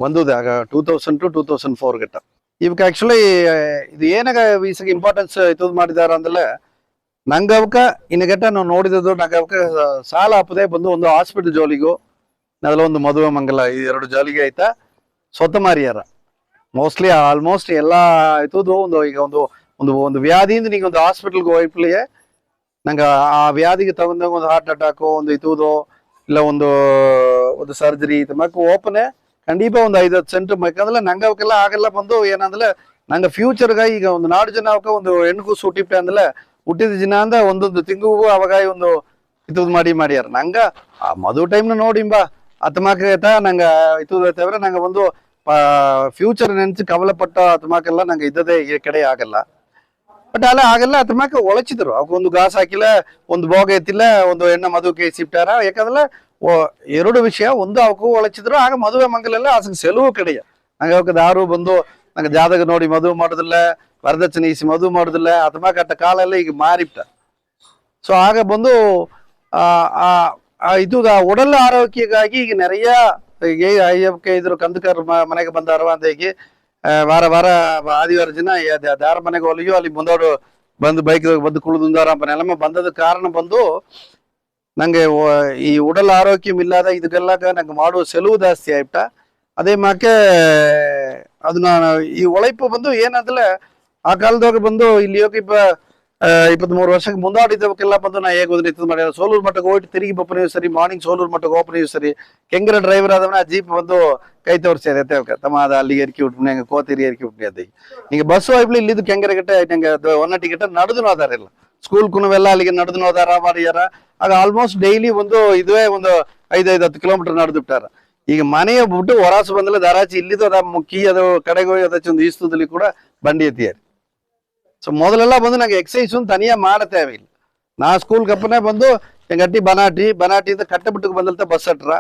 ಬಂದುದೆ. ಆಗ 2000 to 2004 ಗಟ್ಟ ಇವಕ್ಕೆ ಆಕ್ಚುಲಿ ಇದು ಏನಾಗ ವೀಸಗೆ ಇಂಪಾರ್ಟೆನ್ಸ್ ಇದು ಮಾಡಿದಾರ ಅಂದಲೆ ನಂಗೆ ಅವಕ್ಕ ಇನ್ನಗಟ್ಟ ನಾವು ನೋಡಿದ್ದು ನಂಗೆ ಅವಕ್ಕ ಸಾಲ ಹಾಪದೆ ಬಂದು ಒಂದು ಹಾಸ್ಪಿಟಲ್ ಜೋಲಿಗೂ ಅದೆಲ್ಲ ಒಂದು ಮದುವೆ ಮಂಗಲ ಈ 2 ಜಾಲಿಗೆ ಆಯ್ತಾ ಸ್ವತ ಮಾರಿಯಾರ ಮೋಸ್ಟ್ಲಿ ಆಲ್ಮೋಸ್ಟ್ ಎಲ್ಲ ಆಯ್ತದು. ಒಂದು ಈಗ ಒಂದು ವ್ಯಾಧಿಯಿಂದ ನಿಂಗೆ ಒಂದು ಹಾಸ್ಪಿಟಲ್ಗೆ ಹೋಯ್ಪಲಿಗೆ ನಂಗೆ ಆ ವ್ಯಾಧಿಗೆ ತಗೊಂಡಾಗ ಒಂದು ಹಾರ್ಟ್ ಅಟ್ಯಾಕು ಒಂದು ಇತುದು ಇಲ್ಲ ಒಂದು ಸರ್ಜರಿ ತಮಕ್ ಓಪನ್ ಖಂಡಿತ ಒಂದು 5-10 ಸೆಂಟ್ ಯಾಕಂದ್ರೆ ನಂಗೆ ಅವಕ್ಕೆಲ್ಲ ಆಗಲ್ಲ ಬಂದು ಏನಂದ್ರೆ ನಂಗೆ ಫ್ಯೂಚರ್ಗ ಈಗ ಒಂದು ನಾಡು ಜನ ಅವಕ್ಕೆ ಒಂದು ಹೆಣ್ಗೂ ಸೂಟಿಪ್ಟೆ ಅಂದ್ರೆ ಹುಟ್ಟಿದ ದಿನ ಅಂದ ಒಂದೊಂದು ತಿಂಗಳಿಗೂ ಅವಾಗ ಒಂದು ಇದು ಮಾಡ್ಯಾರ ನಂಗ ಆ ಮದುವೆ ಟೈಮ್ನ ನೋಡಿಂಬ ಅತಮಾಕ ನಂಗೆ ಇದು ನಂಗೆ ಒಂದು ಫ್ಯೂಚರ್ ನೆನ್ಸಿ ಕವಲ ಪಟ್ಟ ಅತಮಾಕೆಲ್ಲ ನಂಗೆ ಇದ್ದದೇ ಈ ಕಡೆ ಆಗಲ್ಲ ಬಟ್ ಅಲ್ಲ ಆಗಲ್ಲ ಅತಮಾಕ ಒಳಚಿದ್ರು ಅವಕ್ಕೆ ಒಂದು ಗಾಸ್ ಹಾಕಿಲ್ಲ ಒಂದು ಭೋಗ ಎತ್ತಿಲ್ಲ ಒಂದು ಹೆಣ್ಣ ಮದುವೆಗೆ ಸಿಪ್ಟಾರ ಯಾಕಂದ್ರೆ ಎರಡು ವಿಷಯ ಒಂದು ಅವಕ್ಕೂ ಒಳಚಿದ್ರು ಆಗ ಮದುವೆ ಮಂಗಲೆಲ್ಲ ಆಸಕ್ಕೆ ಸೆಲವು ಕಡೆಯ ನಂಗೆ ಅವಕ್ಕೆ ದಾರು ಬಂದು ನಂಗೆ ಜಾತಕ ನೋಡಿ ಮದುವೆ ಮಾಡೋದಿಲ್ಲ ವರದಕ್ಷಿಣೆ ಈಸಿ ಮದುವೆ ಮಾಡೋದಿಲ್ಲ ಅತಮಾಕ ಅಟ್ಟ ಕಾಲೆಲ್ಲ ಈಗ ಮಾರಿಬಿಟ್ಟ ಸೊ ಆಗ ಬಂದು ಇದು ಉಡಲ ಆರೋಗ್ಯಕ್ಕಾಗಿ ಈಗ ನೆರೆಯ ಅಯ್ಯಕ್ಕೆ ಇದ್ರು ಕಂದಕರ್ ಮನೆಗೆ ಬಂದಾರ ಅಂತ ಹೀಗೆ ವಾರ ಆದಿವಾರ ದಿನ ದಾರ ಮನೆಗೆ ಹೊಲಿಯೋ ಅಲ್ಲಿ ಬಂದವರು ಬಂದು ಬೈಕ್ ಬಂದು ಕುಳಿದಾರ ನೆಲಮ ಬಂದದ ಕಾರಣ ಬಂದು ನಂಗೆ ಈ ಉಡಲ್ ಆರೋಗ್ಯಂ ಇಲ್ಲದ ಇದಕ್ಕೆಲ್ಲ ನಂಗೆ ಮಾಡುವ ಸೆಲವು ಜಾಸ್ತಿ ಆಯ್ತ ಅದೇ ಮಾಕೆ ಅದನ್ನ ಈ ಒಳೈಪು ಬಂದು ಏನಂದ್ರೆ ಆ ಕಾಲದಾಗ ಬಂದು ಇಲ್ಲಿ ಹೋಗಿ 23 ವರ್ಷಕ್ಕೆ ಮುಂದಾಡಿದವಕ್ಕೆಲ್ಲ ಬಂದು ನಾ ಹೇಗೆ ಹೋದ್ರೆ ಮಾಡ್ಯಾರ ಸೋಲೂರು ಮಟ್ಟಕ್ಕೆ ಹೋಗಿ ತಿರುಗಿ ಬಪ್ಪನೇ ಸರಿ ಮಾರ್ನಿಂಗ್ ಸೋಲೂರು ಮಟ್ಟಕ್ಕೆ ಓಪನಿಯೂ ಸರಿ ಕೆಂಗರ ಡ್ರೈವರ್ ಆದವನ ಆ ಜೀಪ್ ಬಂದು ಕೈ ತೋರಿಸ್ಯಾರ ತಮ್ಮ ಅದ ಅಲ್ಲಿಗೆ ಎರ್ಕಿ ಬಿಟ್ಬಿಡಿ ಹಂಗೆ ಕೋತಿರಿ ಎರ್ಕಿ ಬಿಟ್ಬಿಡಿ ಅದ ಹಿಂಗೆ ಬಸ್ ಹೋಗ್ಲಿ ಇಲ್ಲಿದ್ದು ಕೆಂಗರ ಗಟ್ಟೆ ನಂಗೆ ಒನ್ನ ಟಿಕೆಟ್ ನಡೆದು ಹೋದಾರಿಲ್ಲ ಸ್ಕೂಲ್ ಕುನವೆಲ್ಲ ಅಲ್ಲಿಗೆ ನಡೆದು ಹೋದಾರ ಮಾಡ್ಯಾರ ಆಗ ಆಲ್ಮೋಸ್ಟ್ ಡೈಲಿ ಒಂದು ಇದುವೇ ಒಂದು 5-10 ಕಿಲೋಮೀಟರ್ ನಡೆದು ಬಿಟ್ಟಾರ ಈಗ ಮನೆಯ ಬಿಟ್ಟು ಹೊರಾಸು ಬಂದಲ್ಲ ದಾರಾಚಿ ಇಲ್ಲಿದ್ದು ಅದ ಮುಕ್ಕಿ ಅದು ಕಡೆಗೆ ಹೋಗಿ ಅದಚ್ಚೊಂದು ಈಸ್ತದಲ್ಲಿ ಕೂಡ ಬಂಡಿ ಎತ್ತಿಯಾರಿ ಸೊ ಮೊದಲೆಲ್ಲ ಬಂದು ನಂಗೆ ಎಕ್ಸಸೈಸ್ ತನಿಯ ಮಾಡತೇವೆ ಇಲ್ಲ ನಾ ಸ್ಕೂಲ್ ಕಪ್ಪನೆ ಬಂದು ಗಟ್ಟಿ ಬನಾಟಿಯಿಂದ ಕಟ್ಟಬಿಟ್ಟಿಗೆ ಬಂದಲ್ತ ಬಸ್ ಹಟ್ರ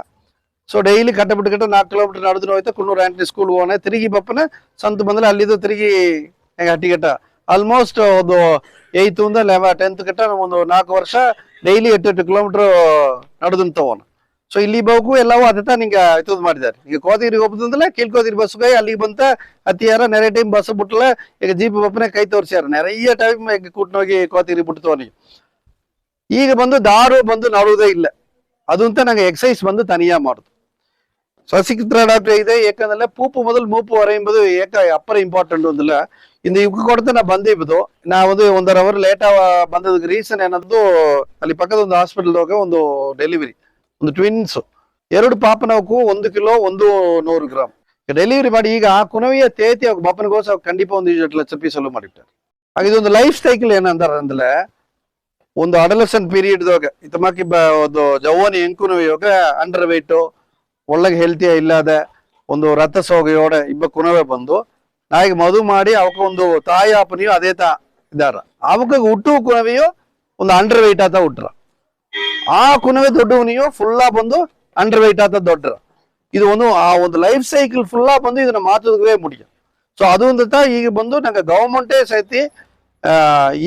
ಸೊ ಡೈಲಿ ಕಟ್ಟಬಿಟ್ಟು 4 ಕಿಲೋಮೀಟರ್ ನಡೆದು ಹೋಯ್ತು ಕುನ್ನೂರು ಆಂಟನಿ ಸ್ಕೂಲ್ ಹೋಗೋಣ ತಿರುಗಿ ಬಪ್ಪನೆ ಸಂತ ಬಂದ್ರೆ ಅಲ್ಲಿದ್ದು ತಿರುಗಿ ಹಟ್ಟಿಗಟ್ಟ ಆಲ್ಮೋಸ್ಟ್ ಒಂದು 8th 10th ಗಟ್ಟ ಒಂದು 4 ವರ್ಷ ಡೈಲಿ 8 ಕಿಲೋಮೀಟರ್ ನಡೆದು ತಗೋಣ ಸೊ ಇಲ್ಲಿ ಬೇಕು ಎಲ್ಲವೂ ಅದೇ ನಿಂಗೆ ಇದು ಮಾಡಿದ್ದಾರೆ ಈಗ ಕೋತಿಗಿರಿಗೆ ಹೋಗ್ತಂದ್ರೆ ಕೀಳ್ಕೋತಿರಿ ಬಸ್ಗೆ ಅಲ್ಲಿಗೆ ಬಂತ ಹತ್ತಿಯಾರ ನೆರೆ ಟೈಮ್ ಬಸ್ ಬಿಟ್ಟಲ್ಲ ಈಗ ಜೀಪ್ ಬಪ್ಪನೆ ಕೈ ತೋರಿಸ್ಯಾರ ನೆರೆಯ ಟೈಮ್ ಕೂಟ್ನೋಗಿ ಕೋತಿಗಿರಿ ಬಿಡ್ತವನಿಗೆ ಈಗ ಬಂದು ದಾರು ಬಂದು ನಡುವುದೇ ಇಲ್ಲ ಅದು ಅಂತ ನಂಗೆ ಎಕ್ಸಸೈಸ್ ಬಂದು ತನಿಯ ಮಾಡುದು ಸಸಿಕಿತ್ರ ಡಾಕ್ಟರ್ ಇದೆ ಯಾಕಂದ್ರೆ ಪೂಪು ಮೊದಲು ಮೂಪು ವರ ಎಂಬುದು ಅಪ್ಪರ ಇಂಪಾರ್ಟೆಂಟ್ ಒಂದಿಲ್ಲ ಇಂದು ಇವ್ಕ ಕೊಡ್ತಾ ನಾ ಬಂದಿದ್ದು ನಾ ಒಂದು 1.5 hour ಲೇಟ್ ಬಂದದಕ್ಕೆ ರೀಸನ್ ಏನಂದು ಅಲ್ಲಿ ಪಕ್ಕದ ಒಂದು ಹಾಸ್ಪಿಟಲ್ದಾಗ ಒಂದು ಡೆಲಿವರಿ ಒಂದು ಟ್ವಿನ್ಸ್ 2 ಪಾಪನವಕ್ಕೂ 1 ಕಿಲೋ 100 ಗ್ರಾಮ್ ಡೆಲಿವರಿ ಮಾಡಿ ಈಗ ಆ ಕುನವಿಯ ತೇತಿ ಅವ್ ಬಾಪನಗೋಸ ಖಂಡಿತ ಒಂದು 2 ಲಕ್ಷ ಪೀಸಲ್ಲೂ ಮಾಡಿಟ್ಟಾರೆ ಹಾಗೆ ಇದೊಂದು ಲೈಫ್ ಸೈಕಲ್ ಏನಂತಾರ ಅಂದ್ರೆ ಒಂದು ಅಡಲಸೆಂಟ್ ಪೀರಿಯಡ್ ಇತಮಾಕಿ ಒಂದು ಜವಾನಿ ಎಂಕುನವಿಯೋಗ ಅಂಡರ್ ವೇಟ್ ಒಳ್ಳೆಗೆ ಹೆಲ್ತಿಯ ಇಲ್ಲದೆ ಒಂದು ರಥ ಸೋಗೆಯೋಡೆ ಇಬ್ಬ ಕುನವೆ ಬಂದು ನಾಯಿಗೆ ಮದುವೆ ಮಾಡಿ ಅವಕ್ಕ ಒಂದು ತಾಯಿ ಅಪ್ಪನಿಯೋ ಅದೇ ಇದಾರ ಅವಕ್ಕ ಹುಟ್ಟು ಕುನವೆಯೋ ಒಂದು ಅಂಡರ್ ವೇಟ್ ಆತ ಹುಟ್ರ ಆ ಕುನವೆ ದೊಡ್ಡವನಿಯೋ ಫುಲ್ಲಾ ಬಂದು ಅಂಡರ್ ವೇಟ್ ಆತ ದೊಡ್ಡರ ಇದು ಒಂದು ಲೈಫ್ ಸೈಕಲ್ ಫುಲ್ಲಾ ಬಂದು ಇದನ್ನ ಮಾತುದೇ ಮುಡಿಯ ಸೊ ಅದು ಈಗ ಬಂದು ನಂಗೆ ಗವರ್ಮೆಂಟೇ ಸಹಿತಿ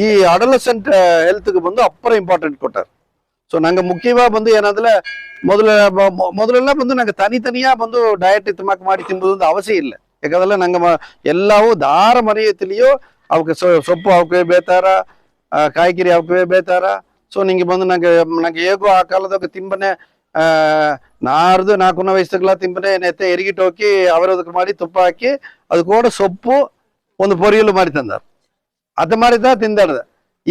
ಈ ಅಡಲಸೆಂಟ್ ಹೆಲ್ತ್ಗೆ ಬಂದು ಅಪ್ಪರ ಇಂಪಾರ್ಟೆಂಟ್ ಕೊಟ್ಟಾರ ಸೊ ನಂಗೆ ಮುಖ್ಯವಾಗಿ ಬಂದು ಏನಂದ್ರೆ ಮೊದಲೆಲ್ಲ ಬಂದು ನಂಗೆ ತನಿಯ ಬಂದು ಡಯಟ್ ಇತ್ತಮಾಕ್ ಮಾಡಿ ತಿಂಬುದು ಅವಶ್ಯ ಇಲ್ಲ ಯಾಕಂದ್ರೆ ನಂಗೆ ಎಲ್ಲವೂ ದಾರ ಮರೆಯತಿಲಿಯೋ ಅವಕ್ಕೆ ಸೊಪ್ಪು ಅವಕ್ಕೆ ಬೇತಾರ ಕಾಯಿಕಿರಿ ಅವಕ್ಕೆ ಬೇತಾರ ಸೊ ನಿಂಗೆ ಬಂದು ನಂಗೆ ಹೇಗೋ ಆ ಕಾಲದಾಗ ತಿಂಬನೆ ನಾರ್ದು 4 ವಯಸ್ಸುಗಳ ತಿಂಬನೆ ನೆತ್ತೆ ಎರಿಗಿಟ್ಟು ಹೋಗಿ ಅವರದಕ್ಕೆ ಮಾಡಿ ತುಪ್ಪ ಹಾಕಿ ಅದು ಕೂಡ ಸೊಪ್ಪು ಒಂದು ಪೊರಿಯಲು ಮಾಡಿ ತಂದಾರ ಅದು ಮಾಡಿದ ತಿಂದಾಡ್ದ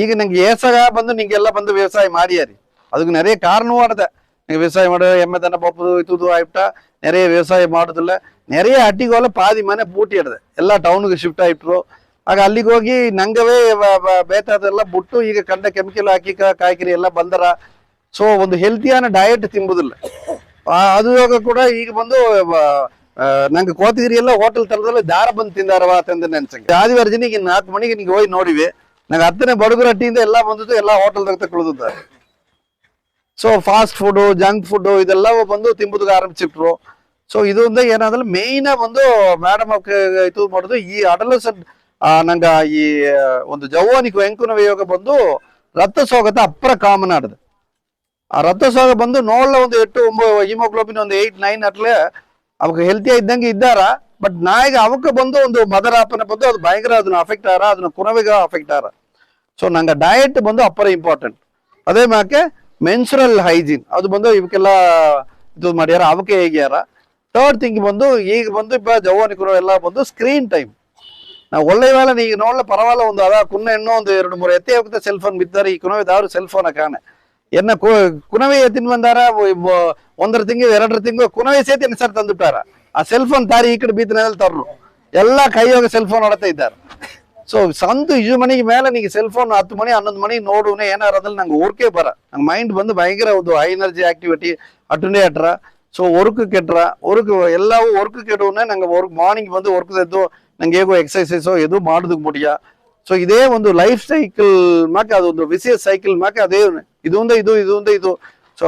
ಈಗ ನಂಗೆ ಏಸಾಗ ಬಂದು ನಿಂಗೆಲ್ಲ ಬಂದು ವ್ಯವಸಾಯ ಮಾಡಿಯಾರಿ ಅದಕ್ಕೆ ನೆರೆಯ ಕಾರಣವೂ ಆಡದೆ ನೀವು ವ್ಯವಸಾಯ ಮಾಡೋ ಎಮ್ಮೆ ದನ ಪಪ್ಪದು ಇತ್ತು ಆಯ್ಬಿಟ್ಟ ನೆರೆಯ ವ್ಯವಸಾಯ ಮಾಡೋದಿಲ್ಲ ನೆರೆಯ ಹಟ್ಟಿಗೋಲ ಪಾದಿ ಮನೆ ಪೂಟಿ ಹಿಡ್ದೆ ಎಲ್ಲ ಟೌನ್ಗೆ ಶಿಫ್ಟ್ ಆಯ್ಬಿಟ್ರು ಆಗ ಅಲ್ಲಿಗೆ ಹೋಗಿ ನಂಗವೇ ಬೇತಾದೆಲ್ಲ ಬಿಟ್ಟು ಈಗ ಕಂಡ ಕೆಮಿಕಲ್ ಹಾಕಿ ಕಾಯ್ಕಿರಿ ಎಲ್ಲ ಬಂದರ ಸೊ ಒಂದು ಹೆಲ್ತಿಯಾನ ಡಯಟ್ ತಿಂಬುದಿಲ್ಲ ಅದು ಕೂಡ ಈಗ ಬಂದು ನಂಗೆ ಕೋತಗಿರಿ ಎಲ್ಲ ಹೋಟೆಲ್ ತರದಲ್ಲಿ ದಾರ ಬಂದು ತಿಂದಾರವ ತಂದ ನೆನ್ಸಂಗೆ ಆದಿವಾರ ಜನ ಈಗ 4 ಮಣಿಗೆ ನಿಂಗೆ ಹೋಗಿ ನೋಡಿವಿ ನಂಗೆ 10ನೇ ಬಡಗುರ ಹಟ್ಟಿಯಿಂದ ಎಲ್ಲ ಬಂದದ್ದು ಎಲ್ಲ ಹೋಟೆಲ್ದಾಗ ತಗೊಳ್ದಿದ್ದಾರೆ so fast food junk food ಇದೆಲ್ಲ ಬಂದು ತಿಂಬುದಕ್ಕೆ ಆರಂಭಿಸಿಟ್ರು ಸೊ ಇದು ಏನಾದ್ರೆ ಮೇಯ್ನ ಬಂದು ಮೇಡಮ್ ಇದು ಮಾಡುದು ಈ ಅಡಲಸೆಂಟ್ ನಂಗ ಈ ಒಂದು ಜವಾನಿಕ ಎಂಕುನ ಯೋಗ ಬಂದು ರಕ್ತ ಸೋಗತ ಅಪ್ಪರ ಕಾಮನ್ ಆಡದು ಆ ರಕ್ತ ಸೋಗ ಬಂದು ನೋಡ್ಲ ಒಂದು 8-9 ಹಿಮೋಗ್ಲೋಬಿನ್ ಒಂದು 8-9 ಅಟ್ಲೆ ಅವಕ್ಕೆ ಹೆಲ್ತಿಯ ಇದ್ದಂಗೆ ಇದ್ದಾರ ಬಟ್ ನಾಯಿಗೆ ಅವಕ್ಕೆ ಬಂದು ಒಂದು ಮದರ್ ಆಪನೆ ಬಂದು ಅದು ಭಯಂಕರ ಅದನ್ನ ಅಫೆಕ್ಟ್ ಆರ ಅದನ್ನ ಕುನವಿಗ ಅಫೆಕ್ಟ್ ಆರ ಸೊ ನಂಗೆ ಡಯಟ್ ಬಂದು ಅಪ್ಪರ ಇಂಪಾರ್ಟೆಂಟ್ ಅದೇ ಮಾಕೆ ಮೆನ್ಸುರಲ್ ಹೈಜೀನ್ ಅದು ಬಂದು ಇವಕ್ಕೆಲ್ಲ ಇದು ಮಾಡ್ಯಾರ ಅವಕ್ಕೆ ಹೇಗ್ಯಾರ ಥರ್ಡ್ ಥಿಂಗ್ ಬಂದು ಈಗ ಬಂದು ಜವಾನಿಕರು ಎಲ್ಲ ಬಂದು ಸ್ಕ್ರೀನ್ ಟೈಮ್ ನಾವು ಒಳ್ಳೆ ವೇಳ ಈಗ ನೋಡ್ಲ ಪರವಾಗಿಲ್ಲ ಒಂದು ಅದ ಕುನ್ನ ಇನ್ನೂ ಒಂದು 2-3 ಎತ್ತೆ ಹೋಗುತ್ತೆ ಸೆಲ್ ಫೋನ್ ಬಿದ್ದಾರೆ ಈ ಕುನವಿದಾದ್ರು ಸೆಲ್ ಫೋನ್ ಕಾಣೆ ಎನ್ನ ಕುನವೆ ಎತ್ತಿನ ಬಂದಾರ 1 ತಿಂಗಳು 2 ತಿಂಗಳು ಕುನವೆ ಸೇತಿ ಎನ್ನ ಸರ್ ತಂದುಬಿಟ್ಟಾರ. ಆ ಸೆಲ್ ಫೋನ್ ತಾರಿ ಈ ಕಡೆ ಬೀದಿನಲ್ಲಿ ತರ್ರು ಎಲ್ಲ ಕೈಯೋಗ ಸೆಲ್ ಫೋನ್ ಹೊಡತಾ ಇದ್ದಾರೆ. ಸೊ ಸಂತು ಇಜು ಮನೆಗೆ ಮೇಲೆ ನೀಗ ಸೆಲ್ ಫೋನ್ 10 ಮಣಿ 11 ಮಣಿ ನೋಡುವನೆ ಏನಾರ ಅದ್ರಲ್ಲಿ ನಂಗೆ ಓರ್ಕೆ ಬರ ನಂಗೆ ಮೈಂಡ್ ಬಂದು ಭಯಂಕರ ಒಂದು ಹೈ ಎನರ್ಜಿ ಆಕ್ಟಿವಿಟಿ ಅಟುಂಡೆ ಅಟ್ರ. ಸೊ ವರ್ಕ್ ಕೆಟ್ರ ವರ್ಕ್ ಎಲ್ಲವೂ ವರ್ಕ್ ಕೆಡುವನೆ ನಂಗೆ ವರ್ಕ್ ಮಾರ್ನಿಂಗ್ ಬಂದು ವರ್ಕ್ ಎದ್ದು ನಂಗೆ ಹೇಗೋ ಎಕ್ಸರ್ಸೈಸೋ ಎದು ಮಾಡೋದಕ್ಕೆ ಮುಡಿಯ. ಸೊ ಇದೇ ಒಂದು ಲೈಫ್ ಸೈಕಲ್ ಮಾಕೆ ಅದೊಂದು ವಿಸಿಯಸ್ ಸೈಕಲ್ ಮಾಕೆ ಅದೇ ಇದು. ಸೊ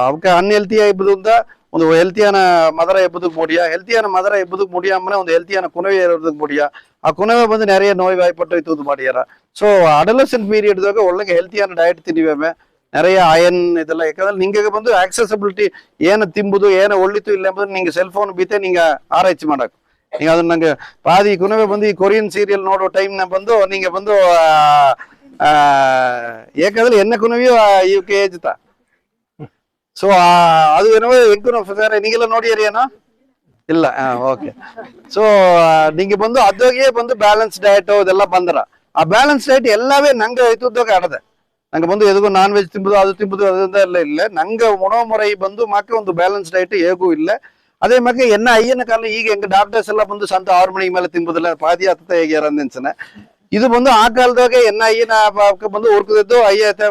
ಅವಕ್ಕೆ ಅನ್ಹೆಲ್ತಿ ಇಬ್ಬದಿಂದ ಒಂದು ಹೆಲ್ತಿಯಾನ ಮದರ ಎಬ್ಬದಕ್ಕೆ முடியா, ஹெல்த்தியான மதர எಬ್ಬದಕ್ಕೆ முடியாமனா ಒಂದು ಹೆಲ್ತಿಯಾನ ಕುನವೆ ಇರೋದಕ್ಕೆ முடியா. ಆ ಕುನವೆ ಬಂದು நிறைய நோய் வாய்ப்பட்டு இது ಮಾಡಿಯಾರ. ಸೊ ಅಡಲಸೆಂಟ್ ಪೀರಿಯಡ್ದಾಗ ಒಳ್ಳೆ ಹೆಲ್ತಿಯಾನ ಡಯಟ್ ತಿನ್ನಿವೇಮೆ நிறைய ಅಯನ್ ಇದೆಲ್ಲ. ಯಾಕಂದ್ರೆ ನಿಂಗೆ ಬಂದು ಆಕ್ಸೆಸಿಬಿಲಿಟಿ ಏನು ತಿಂಬುದು ಏನು ಒಳ್ಳಿತು ಇಲ್ಲ ಎಂಬುದು ನಿಂಗೆ ಸೆಲ್ ಫೋನ್ ಬೀತೆ ನಿಂಗೆ ಆರೈಕೆ ಮಾಡಕ್. ನೀವು ಅದನ್ನ ನಂಗೆ ಪಾದಿ ಕುನವೆ ಬಂದು ಈ ಕೊರಿಯನ್ ಸೀರಿಯಲ್ ನೋಡೋ ಟೈಮ್ನ ಬಂದು ನಿಂಗೆ ಬಂದು ಯಾಕಂದ್ರೆ ಎನ್ನ ಕುನವೆಯು ಇವಕ್ಕೆ ಏಜ್ತಾ. ಸೊ ಅದು ಏನೋ ಎಂಕುನ ನೀಗೆಲ್ಲ ನೋಡಿಯರಿ ಏನೋ ಇಲ್ಲ. ಓಕೆ. ಸೊ ನಿಂಗೆ ಬಂದು ಅದಕ್ಕೆ ಬಂದು ಬ್ಯಾಲೆನ್ಸ್ ಡಯಟ್ ಇದೆಲ್ಲ ಬಂದ್ರ ಆ ಬ್ಯಾಲೆನ್ಸ್ ಡಯಟ್ ಎಲ್ಲವೇ ನಂಗೆ ಐತುದ್ದಾಗ ಆಡದೆ. ನಂಗೆ ಬಂದು ಎದಗೂ ನಾನ್ ವೆಜ್ ತಿಂಬುದು ಅದು ತಿಂಬುದು ಅದರಿಂದ ಎಲ್ಲ ಇಲ್ಲ. ನಂಗೆ ಉಣೋ ಬಂದು ಮಾಕೆ ಒಂದು ಬ್ಯಾಲೆನ್ಸ್ ಡಯಟ್ ಹೇಗೂ ಇಲ್ಲ. ಅದೇ ಮಾಕೆ ಎನ್ನ ಅಯ್ಯನ ಕಾಲ ಈಗ ಹೆಂಗ ಡಾಕ್ಟರ್ಸ್ ಎಲ್ಲ ಬಂದು ಸಂತ 6 ಮಣಿ ಮೇಲೆ ತಿಂಬುದಿಲ್ಲ ಪಾದಿ ಹತ್ತ ಹೇಗ್ಯಾರ ಅಂದೆನ್ಸನೆ. ಇದು ಬಂದು ಆ ಕಾಲದಾಗ ಎನ್ನ ಅಯ್ಯನ ಬಂದು ಉರ್ಕದಿದ್ದು ಅಯ್ಯ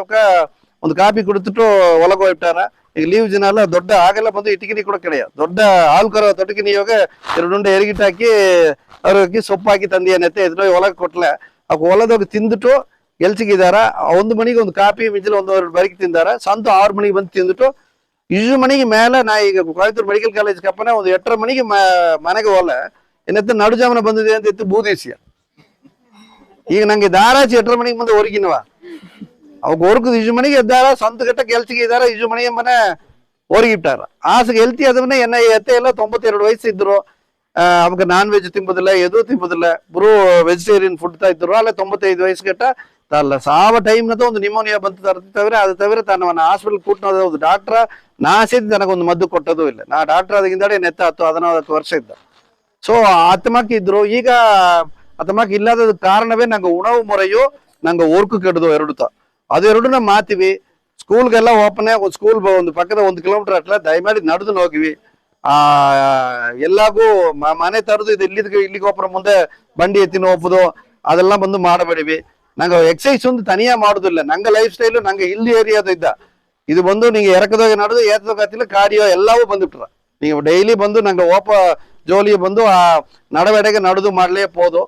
ಒಂದು ಕಾಪಿ ಕುಡಿದ್ಬಿಟ್ಟು ಒಳಗೆ ಹೋಗ್ಬಿಟ್ಟಾರ. ಈಗ ಲೀವ್ ಜನ ಎಲ್ಲ ದೊಡ್ಡ ಆಗೆಲ್ಲ ಬಂದು ಇಟಿಕಿನಿ ಕೂಡ ಕಡೆಯ ದೊಡ್ಡ ಹಾಲು ಕರೋ ದೊಡ್ಡಕಿನಿ ಇವಾಗ 2 ಉಂಡೆ ಎರಿಗಿಟ್ಟು ಹಾಕಿ ಅವ್ರಿಗೆ ಸೊಪ್ಪು ಹಾಕಿ ತಂದಿಯನತ್ತೆ ಎದುರು ಒಳಗೆ ಕೊಟ್ಲೆ ಅವ್ ಹೊಲದೋಗಿ ತಿಂದ್ಬಿಟ್ಟು ಗೆಲ್ಸಿಗಿದಾರ. 1 ಮಣಿಗೆ ಒಂದು ಕಾಪಿ ಮಿಂಚಲು 1 ಬರಿಗೆ ತಿಂದಾರ. ಸಂತ 6 ಮಣಿಗೆ ಬಂದು ತಿಂದ್ಬಿಟ್ಟು ಇಜು ಮಣಿಗೆ ಮೇಲೆ ನಾ ಈಗ ಕೋಯಂಬತ್ತೂರು ಮೆಡಿಕಲ್ ಕಾಲೇಜ್ ಕಪ್ಪನೆ ಒಂದು 8 ಮಣಿಗೆ ಮನೆಗೆ ಹೋಲ ಏನತ್ತ ನಡುಜಾಮನ ಬಂದಿದೆ ಅಂತ ಇತ್ತು ಬೂದಿಸಿಯ. ಈಗ ನಂಗೆ ದಾರಾಚಿ 8 ಮಣಿಗೆ ಬಂದು ಹೊರಗಿನವ ಅವಾಗ ಹೊರಗದು ಇಜು ಮಣಿಗೆ ಎದ್ದಾರ ಸ್ವಂತ ಗಟ್ಟ ಕೆಲ್ಸಿಗೆ ಇದ್ದಾರ. ಇಜು ಮಣಿಗೆ ಮನೆ ಹೊರಗಿಟ್ಟಾರ. ಆಸಗೆ ಹೆಲ್ತಿ ಅದನ್ನೇ ಎನ್ನ ಎತ್ತೆ ಎಲ್ಲ 92 ವಯಸ್ಸು ಇದ್ರು. ಅವಾಗ ನಾನ್ ವೆಜ್ ತಿಂಬುದಿಲ್ಲ ಎದು ತಿಂಬುದಿಲ್ಲ ಬರು ವೆಜಿಟೇರಿಯನ್ ಫುಡ್ ತಾ ಇದ್ರು. ಅಲ್ಲ 95 ವಯಸ್ಸು ಗಟ್ಟ ತಲ್ಲ ಸಾವ ಟೈಮ್ನದ ಒಂದು ನಿಮೋನಿಯಾ ಬಂತು ತರತಿತ್ತವ್ರೆ. ಅದು ತವಿರ ತನ್ನ ಹಾಸ್ಪಿಟಲ್ ಕೂಟ್ನೋದ ಒಂದು ಡಾಕ್ಟ್ರ ನಾಸಿದ್ ನನಗೊಂದು ಮದ್ದು ಕೊಟ್ಟದು ಇಲ್ಲ. ನಾ ಡಾಕ್ಟರ್ ಅದಕ್ಕಿಂತ ನೆತ್ತ 10-14 ವರ್ಷ ಇದ್ದ. ಸೊ ಆತ್ಮಕ್ಕೆ ಇದ್ರು. ಈಗ ಆತ್ಮಕ್ಕೆ ಇಲ್ಲದ ಕಾರಣವೇ ನಂಗೆ ಉಣವು ಮೊರೆಯು ನಂಗೆ ವರ್ಕ್ ಕೆಡದು 2 ಅದು 2 ಮಾತೀವಿ. ಸ್ಕೂಲ್ಗೆಲ್ಲ ಓಪನ್ ಸ್ಕೂಲ್ ಒಂದು ಪಕ್ಕದ 1 ಕಿಲೋಮೀಟರ್ ಅಟ್ಲ ದಯಮಾಡಿ ನಡೆದು ಹೋಗಿವಿ. ಎಲ್ಲಾಗೂ ಮನೆ ತರದು ಇದು ಇಲ್ಲಿಗೆ ಒಬ್ಬರ ಮುಂದೆ ಬಂಡಿ ಎತ್ತಿನ ಹೋಗುದು ಅದೆಲ್ಲ ಬಂದು ಮಾಡಬೇಡಿವಿ. ನಂಗೆ ಎಕ್ಸಸೈಸ್ ಒಂದು ತನಿಯಾ ಮಾಡುದಿಲ್ಲ. ನಂಗೆ ಲೈಫ್ ಸ್ಟೈಲು ನಂಗೆ ಇಲ್ಲಿ ಏರಿಯಾದ ಇದ್ದ ಇದು ಬಂದು ನಿಂಗೆ ಎರಕದೋಗ ನಡೆದು ಏತದೋಗತ್ತಿಲ್ಲ ಕಾರ್ಡಿಯೋ ಎಲ್ಲವೂ ಬಂದುಬಿಟ್ರ. ನೀವು ಡೈಲಿ ಬಂದು ನಂಗೆ ಜೋಲಿ ಬಂದು ಆ ನಡವಡೆಗೆ ನಡೆದು ಮಾಡ್ಲೇ போது.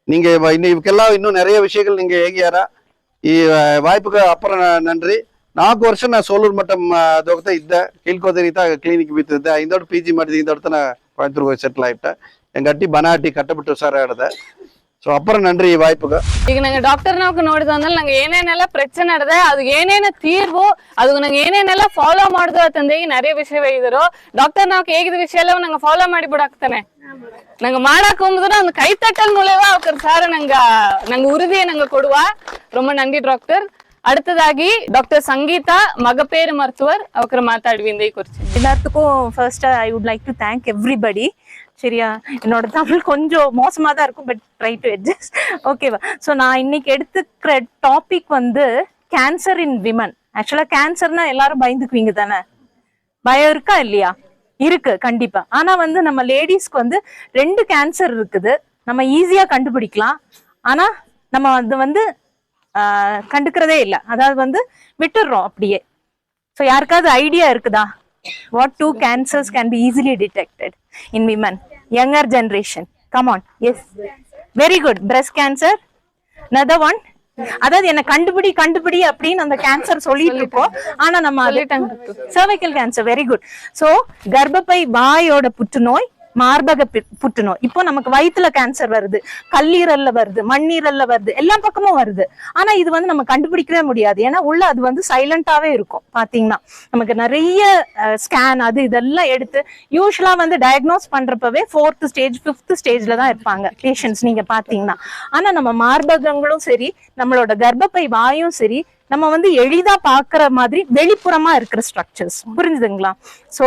நீங்க ಇವಕ್ಕೆಲ್ಲ ಇನ್ನೂ நிறைய விஷயங்கள் நீங்க ಹೇಗಿಯಾರ. ಈ ವಾಯ್ಪುಗೆ ಅಪ್ಪರ ನನ್ರಿ 4 ವರ್ಷ ನಾ ಸೋಲೂರು ಮಠ ದೋಗ್ತಾ ಇದ್ದೆ. ಕೀಳ್ಕೋದರಿತ ಕ್ಲಿನಿಕ್ ಬಿತ್ತಿದ್ದೆ. ಇಂದೊಡ್ಡ PG ಮಾಡಿದ ಇಂದೊಡ್ತನ ಕೋಯಂಬತ್ತೂರು ಸೆಟ್ಲ್ ಆಯ್ತ ಎಂಗ್ ಅಟ್ಟಿ ಬನಾಟಿ ಕಟ್ಟಬಿಟ್ಟು ಸರ್ ಆಡದೆ. ಸೊ ಅಪ್ಪರ ನನ್ರಿ ಈ ವಾಯ್ಪುಗ. ಈಗ ನಂಗೆ ಡಾಕ್ಟರ್ ನಾವು ನೋಡಿದ ಅಂದ್ರೆ ನಂಗೆ ಏನೇನೆಲ್ಲ ಪ್ರಚನೆ ನಡೆದೆ ಅದು ಏನೇನ ತೀರ್ವು ಅದು ನಂಗೆ ಏನೇನೆಲ್ಲ ಫಾಲೋ ಮಾಡುದು ಅಂತಂದ್ರೆ ಈಗ நிறைய ವಿಷಯ ಇದ್ರು. ಡಾಕ್ಟರ್ ನಾವು ಹೇಗಿದ ವಿಷಯ ಎಲ್ಲ ನಂಗೆ ಫಾಲೋ ಮಾಡಿ ಬಿಡಾಕ್ತಾನೆ. ನಂಗೆ ಮಾಡಕ್ ಹೋಗುದ್ರೆ ಒಂದು ಕೈ ತಟ್ಟಲ್ ಮೂಲೆವಾ ಅವ್ರ ಸಾರ್ ನಂಗೆ ಉறுதியை ನಂಗೆ ಕೊಡುವ. ரொம்ப நன்றி டாக்டர். அடுத்ததாகி டாக்டர் சங்கீதா மகப்பேறு மருத்துவர் அவரை மாத்தாடுவி இந்த குறிச்சு. எல்லாத்துக்கும் first I would like to thank everybody. சரியா, என்னோட தமிழ் கொஞ்சம் மோசமா தான் இருக்கும், பட் ட்ரை டு அட்ஜஸ்ட். ஓகேவா? ஸோ நான் இன்னைக்கு எடுத்துக்கிற டாபிக் வந்து கேன்சர் இன் விமன். ஆக்சுவலா கேன்சர்னா எல்லாரும் பயந்துக்குவீங்க தானே? பயம் இருக்கா இல்லையா? இருக்கு கண்டிப்பா. ஆனா வந்து நம்ம லேடிஸ்க்கு வந்து 2 கேன்சர் இருக்குது. நம்ம ஈஸியா கண்டுபிடிக்கலாம். ஆனா நம்ம அது வந்து கண்டுக்கிறதே இல்லை. அதாவது வந்து விட்டுடுறோம் அப்படியே. ஸோ யாருக்காவது ஐடியா இருக்குதா? What 2 cancers can be easily detected in women, younger generation? Come on. Yes, very good. Breast cancer, another one. அதாவது என்ன கண்டுபிடி அப்படின்னு அந்த கேன்சர் சொல்லிட்டு இருக்கோம். ஆனா நம்ம cervical cancer, very good. So கர்ப்பப்பை வாயோட புற்றுநோய், மார்பக புற்றுநோய். இப்போ நமக்கு வயிற்றுல கேன்சர் வருது, கல்லீரல்ல வருது, மண்ணீரல்ல வருது, எல்லா பக்கமும் வருது. ஆனா இது வந்து நம்ம கண்டுபிடிக்கவே முடியாது. ஏன்னா உள்ள அது வந்து சைலண்டாவே இருக்கும். பாத்தீங்கன்னா நமக்கு நிறைய ஸ்கேன் அது இதெல்லாம் எடுத்து யூஸ்வலா வந்து டயக்னோஸ் பண்றப்பவே 4th ஸ்டேஜ் 5th ஸ்டேஜ்ல தான் இருப்பாங்க பேஷண்ட்ஸ் நீங்க பாத்தீங்கன்னா. ஆனா நம்ம மார்பகங்களும் சரி, நம்மளோட கர்ப்பப்பை வாயும் சரி, நம்ம வந்து எளிதா பாக்குற மாதிரி வெளிப்புறமா இருக்கிற ஸ்ட்ரக்சர்ஸ். புரிஞ்சுதுங்களா? ஸோ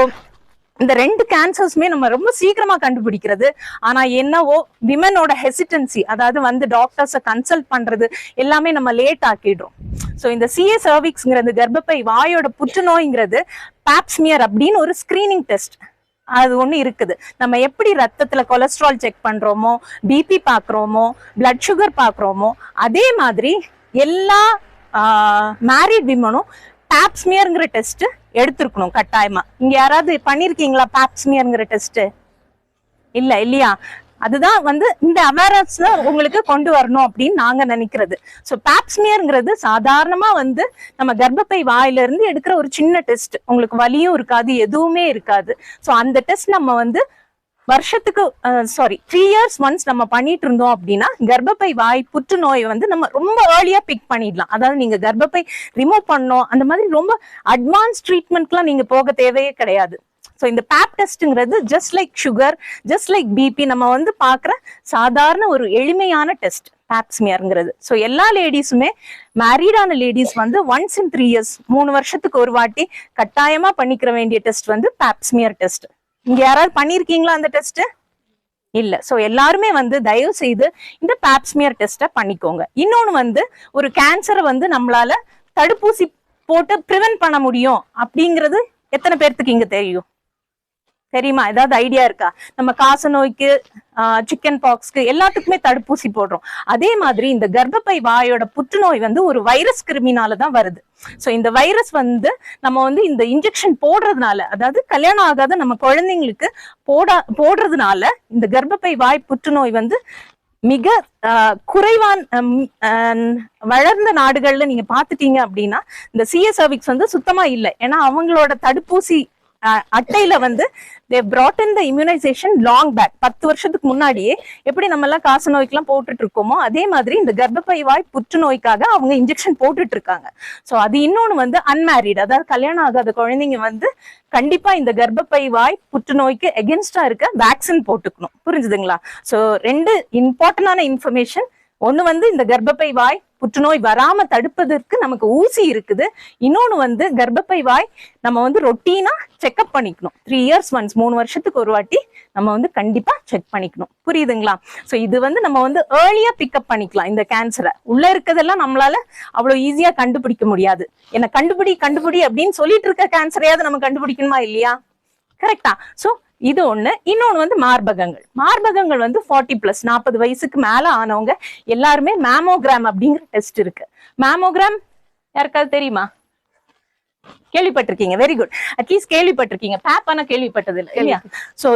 இந்த 2 கேன்சர்ஸுமே நம்ம ரொம்ப சீக்கிரமா கண்டுபிடிக்கிறது. ஆனா என்னவோ விமனோட ஹெசிடன்சி, அதாவது வந்து டாக்டர்ஸை கன்சல்ட் பண்றது எல்லாமே நம்ம லேட் ஆக்கிடுறோம். ஸோ இந்த சிஏ சர்விக்ஸ்ங்கிறது கர்ப்பப்பை வாயோட புற்றுநோய்ங்கிறது பாப்ஸ்மியர் அப்படின்னு ஒரு ஸ்கிரீனிங் டெஸ்ட் அது ஒண்ணு இருக்குது. நம்ம எப்படி ரத்தத்துல கொலஸ்ட்ரால் செக் பண்றோமோ, பிபி பாக்குறோமோ, பிளட் சுகர் பாக்குறோமோ, அதே மாதிரி எல்லா மேரிட் விமனும் பாப்ஸ்மியர்ங்கிற டெஸ்ட் எடுத்திருக்கணும் கட்டாயமா. இங்க யாராவது பண்ணிருக்கீங்களா பாப்ஸ்மியர்ங்கிற டெஸ்ட்? இல்லையா? அதுதான் வந்து இந்த அவேர்னஸ் உங்களுக்கு கொண்டு வரணும் அப்படின்னு நாங்க நினைக்கிறது. ஸோ பாப்ஸ்மியர்ங்கிறது சாதாரணமா வந்து நம்ம கர்ப்பப்பை வாயில இருந்து எடுக்கிற ஒரு சின்ன டெஸ்ட். உங்களுக்கு வலியும் இருக்காது, எதுவுமே இருக்காது. ஸோ அந்த டெஸ்ட் நம்ம வந்து வருஷத்துக்கு 3 years ஒன்ஸ் நம்ம பண்ணிட்டு இருந்தோம் அப்படின்னா கர்ப்பப்பை வாய் புற்றுநோய் வந்து நம்ம ரொம்ப ஏர்லியா பிக் பண்ணிடலாம். அதாவது நீங்க கர்ப்பப்பை ரிமூவ் பண்ணோம் அந்த மாதிரி ரொம்ப அட்வான்ஸ் ட்ரீட்மெண்ட்லாம் நீங்க போக தேவையே கிடையாது. ஸோ இந்த பேப் டெஸ்ட்ங்கிறது just like sugar, just like BP நம்ம வந்து பாக்குற சாதாரண ஒரு எளிமையான டெஸ்ட் பாப்ஸ்மியர்ங்கிறது. ஸோ எல்லா லேடிஸுமே மேரீடான லேடிஸ் வந்து ஒன்ஸ் இன் 3 years 3 வருஷத்துக்கு ஒரு வாட்டி கட்டாயமா பண்ணிக்கிற வேண்டிய டெஸ்ட் வந்து பாப்ஸ்மியர் டெஸ்ட். இங்க யாராவது பண்ணிருக்கீங்களா அந்த டெஸ்ட்? இல்ல. சோ எல்லாருமே வந்து தயவு செய்து இந்த பாப்ஸ்மியர் டெஸ்ட்டை பண்ணிக்கோங்க. இன்னொன்னு வந்து ஒரு கேன்சரை வந்து நம்மளால தடுப்பூசி போட்டு ப்ரிவென்ட் பண்ண முடியும் அப்படிங்கிறது எத்தனை பேர்த்துக்கு இங்க தெரியும்? தெரியுமா? ஏதாவது ஐடியா இருக்கா? நம்ம காச நோய்க்கு, சிக்கன் பாக்ஸ்க்கு எல்லாத்துக்குமே தடுப்பூசி போடுறோம். அதே மாதிரி இந்த கர்ப்பப்பை வாயோட புற்றுநோய் வந்து ஒரு வைரஸ் கிருமினால தான் வருது. ஸோ இந்த வைரஸ் வந்து நம்ம வந்து இந்த இன்ஜெக்ஷன் போடுறதுனால, அதாவது கல்யாணம் ஆகாத நம்ம குழந்தைங்களுக்கு போடுறதுனால இந்த கர்ப்பப்பை வாய் புற்றுநோய் வந்து மிக குறைவான வளர்ந்த நாடுகள்ல நீங்க பாத்துட்டீங்க அப்படின்னா இந்த சிஏ சர்விக்ஸ் வந்து சுத்தமா இல்லை. ஏன்னா அவங்களோட தடுப்பூசி அட்டையில வந்து they brought in the immunization long back. 10 வருஷத்துக்கு முன்னாடியே எப்படி நம்ம எல்லாம் காச நோய்க்கெல்லாம் போட்டுட்டு இருக்கோமோ அதே மாதிரி இந்த கர்ப்பப்பை வாய் புற்றுநோய்க்காக அவங்க இன்ஜெக்ஷன் போட்டுட்டு இருக்காங்க. சோ அது இன்னொன்னு வந்து அன்மேரிட், அதாவது கல்யாணம் ஆகாத குழந்தைங்க வந்து கண்டிப்பா இந்த கர்ப்பப்பை வாய் புற்றுநோய்க்கு எகென்ஸ்டா இருக்க வேக்சின் போட்டுக்கணும். புரிஞ்சுதுங்களா? சோ 2 இம்பார்ட்டன்டான இன்ஃபர்மேஷன். ஒண்ணு வந்து இந்த கர்ப்பப்பை வாய் புற்றுநோய் வராம தடுப்பதற்கு நமக்கு ஊசி இருக்குது. இன்னொன்னு வந்து கர்ப்பப்பை வாய் நம்ம வந்து ரொட்டீனா செக்அப் பண்ணிக்கணும். 3 years ஒன்ஸ் 3 வருஷத்துக்கு ஒரு வாட்டி நம்ம வந்து கண்டிப்பா செக் பண்ணிக்கணும். புரியுதுங்களா? சோ இது வந்து நம்ம வந்து ஏர்லியா பிக்கப் பண்ணிக்கலாம். இந்த கேன்சரை உள்ள இருக்கிறதெல்லாம் நம்மளால அவ்வளவு ஈஸியா கண்டுபிடிக்க முடியாது. என்ன கண்டுபிடி அப்படின்னு சொல்லிட்டு இருக்க கேன்சரையாவது நம்ம கண்டுபிடிக்கணுமா இல்லையா? கரெக்டா? சோ இது ஒண்ணு. இன்னொன்னு வந்து மார்பகங்கள் வந்து 40+ 40 வயசுக்கு மேல ஆனவங்க எல்லாருமே மேமோகிராம் அப்படிங்கிற டெஸ்ட் இருக்கு. மேமோகிராம் யாருக்காவது தெரியுமா? கேள்விப்பட்டிருக்கீங்க? Very good. அட்லீஸ்ட் கேள்விப்பட்டிருக்கீங்க. பேப் ஆனா கேள்விப்பட்டது இல்லை இல்லையா? சோ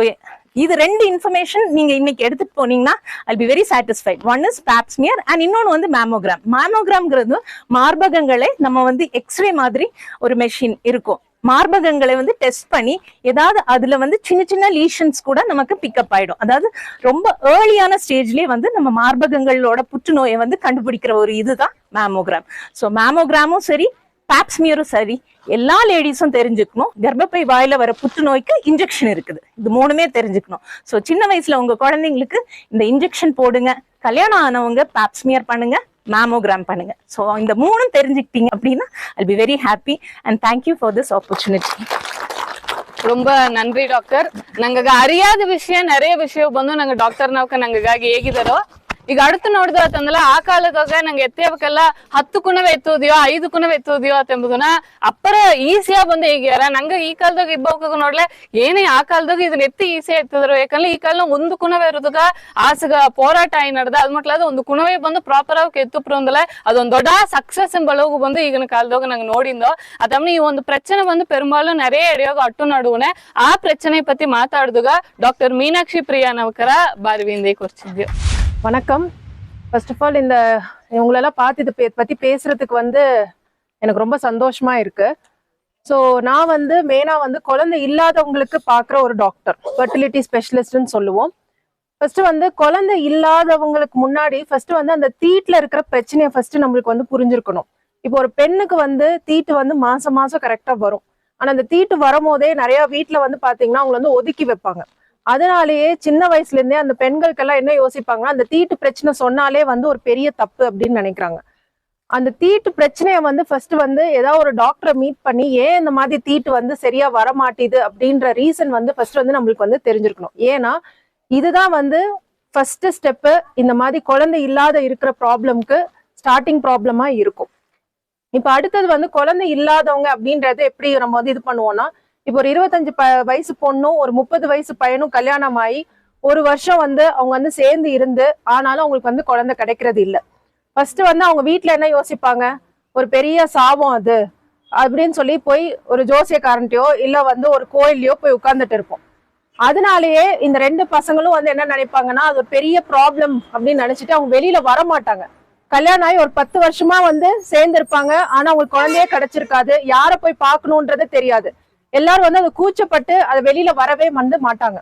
இது 2 இன்ஃபர்மேஷன் நீங்க இன்னைக்கு எடுத்துட்டு போனீங்கன்னா I'll be very satisfied. One is pap smear and இன்னொன்னு வந்து மேமோகிராம். மேமோகிராம்ங்கிறது மார்பகங்களை நம்ம வந்து எக்ஸ்ரே மாதிரி ஒரு மெஷின் இருக்கும். மார்பகங்களை வந்து டெஸ்ட் பண்ணி ஏதாவது அதுல வந்து சின்ன சின்ன லீஷன்ஸ் கூட நமக்கு பிக்கப் ஆயிடும். அதாவது ரொம்ப ஏர்லியான ஸ்டேஜ்லயே வந்து நம்ம மார்பகங்களோட புற்றுநோயை வந்து கண்டுபிடிக்கிற ஒரு இதுதான் மேமோகிராம். ஸோ மேமோகிராமும் சரி, பாப்ஸ்மியரும் சரி, எல்லா லேடிஸும் தெரிஞ்சுக்கணும். கர்ப்பப்பை வாயில வர புற்றுநோய்க்கு இன்ஜெக்ஷன் இருக்குது. இது 3மே தெரிஞ்சுக்கணும். ஸோ சின்ன வயசுல உங்க குழந்தைங்களுக்கு இந்த இன்ஜெக்ஷன் போடுங்க. கல்யாணம் ஆனவங்க பாப்ஸ்மியர் பண்ணுங்க, மேமோகிராம் பண்ணுங்க. ஸோ இந்த 3ம் தெரிஞ்சுக்கிட்டீங்க அப்படின்னா I'll be very happy and thank you for this opportunity. ரொம்ப ನನ್ರಿ ಡಾಕ್ಟರ್. ನಂಗೆ ಅರಿಯಾದ ವಿಷಯ நிறைய ವಿಷಯ ಬಂದು ನಂಗೆ ಡಾಕ್ಟರ್ ನಾವ್ಕ ನಂಗಾಗಿ ಹೇಗಿದಾರೋ. ಈಗ ಅಡುತ್ತು ನೋಡಿದ ಅಂತಂದ್ರೆ ಆ ಕಾಲದಾಗ ನಂಗೆ ಎತ್ತೇಬೇಕಲ್ಲ 10 ಕುಣವೆ ಎತ್ತುವುದಿಯೋ 5 ಕುಣವೆ ಎತ್ತುವುದಿಯೋ ಅಂತಂಬುದನ್ನ ಅಪ್ಪರ ಈಸಿಯಾ ಬಂದು ಹೇಗ್ಯಾರ. ನಂಗೆ ಈ ಕಾಲದಾಗ ಇಬ್ಬಾಗ ನೋಡ್ಲೆ ಏನೇ ಆ ಕಾಲದಾಗ ಇದನ್ನ ಎತ್ತಿ ಈಸಿ ಎತ್ತಿದ್ರು. ಯಾಕಂದ್ರೆ ಈ ಕಾಲ 1 ಕುಣವೆ ಇರೋದಾಗ ಆಸಗ ಹೋರಾಟ ಆಗಿ ನಡೆದ ಅದ್ ಮಟ್ಲಾದ 1 ಕುಣವೆ ಬಂದು ಪ್ರಾಪರ್ ಆಗಿ ಎತ್ತುಪ್ರು ಅಂದಲ್ಲ ಅದೊಂದು ದೊಡ್ಡ ಸಕ್ಸಸ್ ಎಂಬಳಗು ಬಂದು ಈಗಿನ ಕಾಲದಾಗ ನಂಗೆ ನೋಡಿಂದೋ. அதம்னு ಈ ಒಂದು பிரச்சனை வந்து பெரும்பாலும் நிறைய இடையோக அட்டு நடுவுனே ಆ பிரச்சனை பத்தி மாத்தாடுதுக டாக்டர் மீனாட்சி பிரியா நவக்கர பாரவிந்தை குறிச்சிದ್ವಿ. வணக்கம். ஃபர்ஸ்ட் ஆஃப் ஆல் இந்த உங்களெல்லாம் பார்த்து இதை பற்றி பேசுறதுக்கு வந்து எனக்கு ரொம்ப சந்தோஷமா இருக்கு. ஸோ நான் வந்து மெயினாக வந்து குழந்தை இல்லாதவங்களுக்கு பார்க்குற ஒரு டாக்டர், ஃபர்டிலிட்டி ஸ்பெஷலிஸ்ட்னு சொல்லுவோம். ஃபர்ஸ்ட் வந்து குழந்தை இல்லாதவங்களுக்கு முன்னாடி ஃபர்ஸ்ட் வந்து அந்த தீட்டில் இருக்கிற பிரச்சனையை ஃபர்ஸ்ட் நம்மளுக்கு வந்து புரிஞ்சிருக்கணும். இப்போ ஒரு பெண்ணுக்கு வந்து தீட்டு வந்து மாசம் மாசம் கரெக்டாக வரும். ஆனால் அந்த தீட்டு வரும்போதே நிறைய வீட்டில் வந்து பார்த்தீங்கன்னா அவங்களை வந்து ஒதுக்கி வைப்பாங்க. அதனாலேயே சின்ன வயசுல இருந்தே அந்த பெண்களுக்கெல்லாம் என்ன யோசிப்பாங்கன்னா அந்த தீட்டு பிரச்சனை சொன்னாலே வந்து ஒரு பெரிய தப்பு அப்படின்னு நினைக்கிறாங்க. அந்த தீட்டு பிரச்சனையை வந்து ஃபர்ஸ்ட் வந்து ஏதாவது ஒரு டாக்டரை மீட் பண்ணி ஏன் இந்த மாதிரி தீட்டு வந்து சரியா வர மாட்டேது அப்படின்ற ரீசன் வந்து ஃபர்ஸ்ட் வந்து நம்மளுக்கு வந்து தெரிஞ்சிருக்கணும். ஏன்னா இதுதான் வந்து ஃபர்ஸ்ட் ஸ்டெப்பு இந்த மாதிரி குழந்தை இல்லாத இருக்கிற ப்ராப்ளம்க்கு ஸ்டார்டிங் ப்ராப்ளமா இருக்கும். இப்ப அடுத்தது வந்து குழந்தை இல்லாதவங்க அப்படின்றத எப்படி நம்ம வந்து இது பண்ணுவோம்னா, இப்போ ஒரு 25 வயசு பொண்ணும் ஒரு 30 வயசு பையனும் கல்யாணம் ஆகி ஒரு வருஷம் வந்து அவங்க வந்து சேர்ந்து இருந்து ஆனாலும் அவங்களுக்கு வந்து குழந்தை கிடைக்கிறது இல்லை. ஃபர்ஸ்ட் வந்து அவங்க வீட்டுல என்ன யோசிப்பாங்க, ஒரு பெரிய சாபம் அது அப்படின்னு சொல்லி போய் ஒரு ஜோசியக்காரன்ட்டையோ இல்ல வந்து ஒரு கோயிலையோ போய் உட்கார்ந்துட்டு இருப்போம். அதனாலேயே இந்த 2 பசங்களும் வந்து என்ன நினைப்பாங்கன்னா அது ஒரு பெரிய ப்ராப்ளம் அப்படின்னு நினைச்சிட்டு அவங்க வெளியில வர மாட்டாங்க. கல்யாணம் ஆகி ஒரு 10 வருஷமா வந்து சேர்ந்து இருப்பாங்க, ஆனா அவங்களுக்கு குழந்தையே கிடைச்சிருக்காது, யார போய் பார்க்கணுன்றது தெரியாது. எல்லாரும் வந்து அதை கூச்சப்பட்டு அதை வெளியில வரவே வந்து மாட்டாங்க.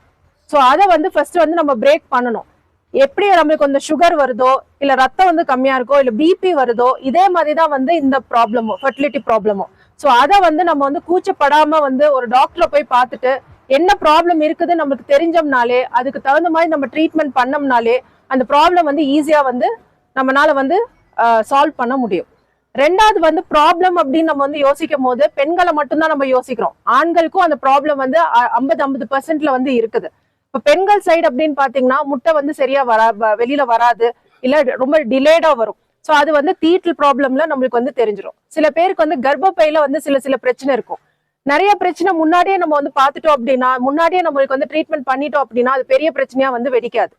ஸோ அதை வந்து ஃபர்ஸ்ட் வந்து நம்ம பிரேக் பண்ணணும். எப்படி நம்மளுக்கு வந்து சுகர் வருதோ இல்ல ரத்தம் வந்து கம்மியா இருக்கோ இல்ல பிபி வருதோ இதே மாதிரிதான் வந்து இந்த ப்ராப்ளமும் ஃபர்டிலிட்டி ப்ராப்ளமும். ஸோ அதை வந்து நம்ம வந்து கூச்சப்படாம வந்து ஒரு டாக்டரை போய் பார்த்துட்டு என்ன ப்ராப்ளம் இருக்குது நமக்கு தெரிஞ்சோம்னாலே அதுக்கு தகுந்த மாதிரி நம்ம ட்ரீட்மெண்ட் பண்ணோம்னாலே அந்த ப்ராப்ளம் வந்து ஈஸியா வந்து நம்மளால வந்து சால்வ் பண்ண முடியும். ரெண்டாவது வந்து ப்ராப்ளம் அப்படின்னு நம்ம வந்து யோசிக்கும் போது பெண்களை மட்டும்தான் நம்ம யோசிக்கிறோம். ஆண்களுக்கும் அந்த ப்ராப்ளம் வந்து 50% வந்து இருக்குது. இப்ப பெண்கள் சைடு அப்படின்னு பாத்தீங்கன்னா முட்டை வந்து சரியா வெளியில வராது, இல்ல ரொம்ப டிலேடா வரும். சோ அது வந்து தீட்டல் ப்ராப்ளம்ல நம்மளுக்கு வந்து தெரிஞ்சிடும். சில பேருக்கு வந்து கர்ப்பப்பையில வந்து சில பிரச்சனை இருக்கும். நிறைய பிரச்சனை முன்னாடியே நம்ம வந்து பார்த்துட்டோம் அப்படின்னா, முன்னாடியே நம்மளுக்கு வந்து ட்ரீட்மெண்ட் பண்ணிட்டோம் அப்படின்னா அது பெரிய பிரச்சனையா வந்து வெடிக்காது.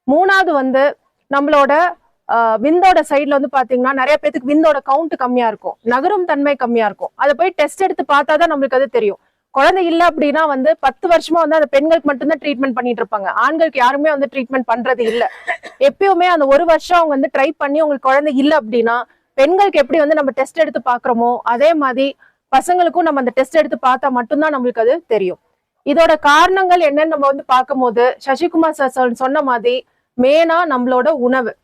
மூணாவது வந்து நம்மளோட விந்தோட சைட்ல வந்து பாத்தீங்கன்னா நிறைய பேருக்கு விந்தோட கவுண்ட் கம்மியா இருக்கும், நகரும் தன்மை கம்மியா இருக்கும். அதை போய் டெஸ்ட் எடுத்து பார்த்தாதான் நம்மளுக்கு அது தெரியும். குழந்தை இல்லை அப்படின்னா வந்து 10 வருஷமா வந்து அந்த பெண்களுக்கு மட்டும்தான் ட்ரீட்மெண்ட் பண்ணிட்டு இருப்பாங்க, ஆண்களுக்கு யாருமே வந்து ட்ரீட்மெண்ட் பண்றது இல்லை. எப்பயுமே அந்த 1 வருஷம் அவங்க வந்து ட்ரை பண்ணி உங்களுக்கு குழந்தை இல்லை அப்படின்னா பெண்களுக்கு எப்படி வந்து நம்ம டெஸ்ட் எடுத்து பாக்குறோமோ அதே மாதிரி பசங்களுக்கும் நம்ம அந்த டெஸ்ட் எடுத்து பார்த்தா மட்டும்தான் நம்மளுக்கு அது தெரியும். இதோட காரணங்கள் என்னன்னு நம்ம வந்து பார்க்கும்போது சசிகுமார் சார் சொன்ன மாதிரி மெயினா நம்மளோட உணவு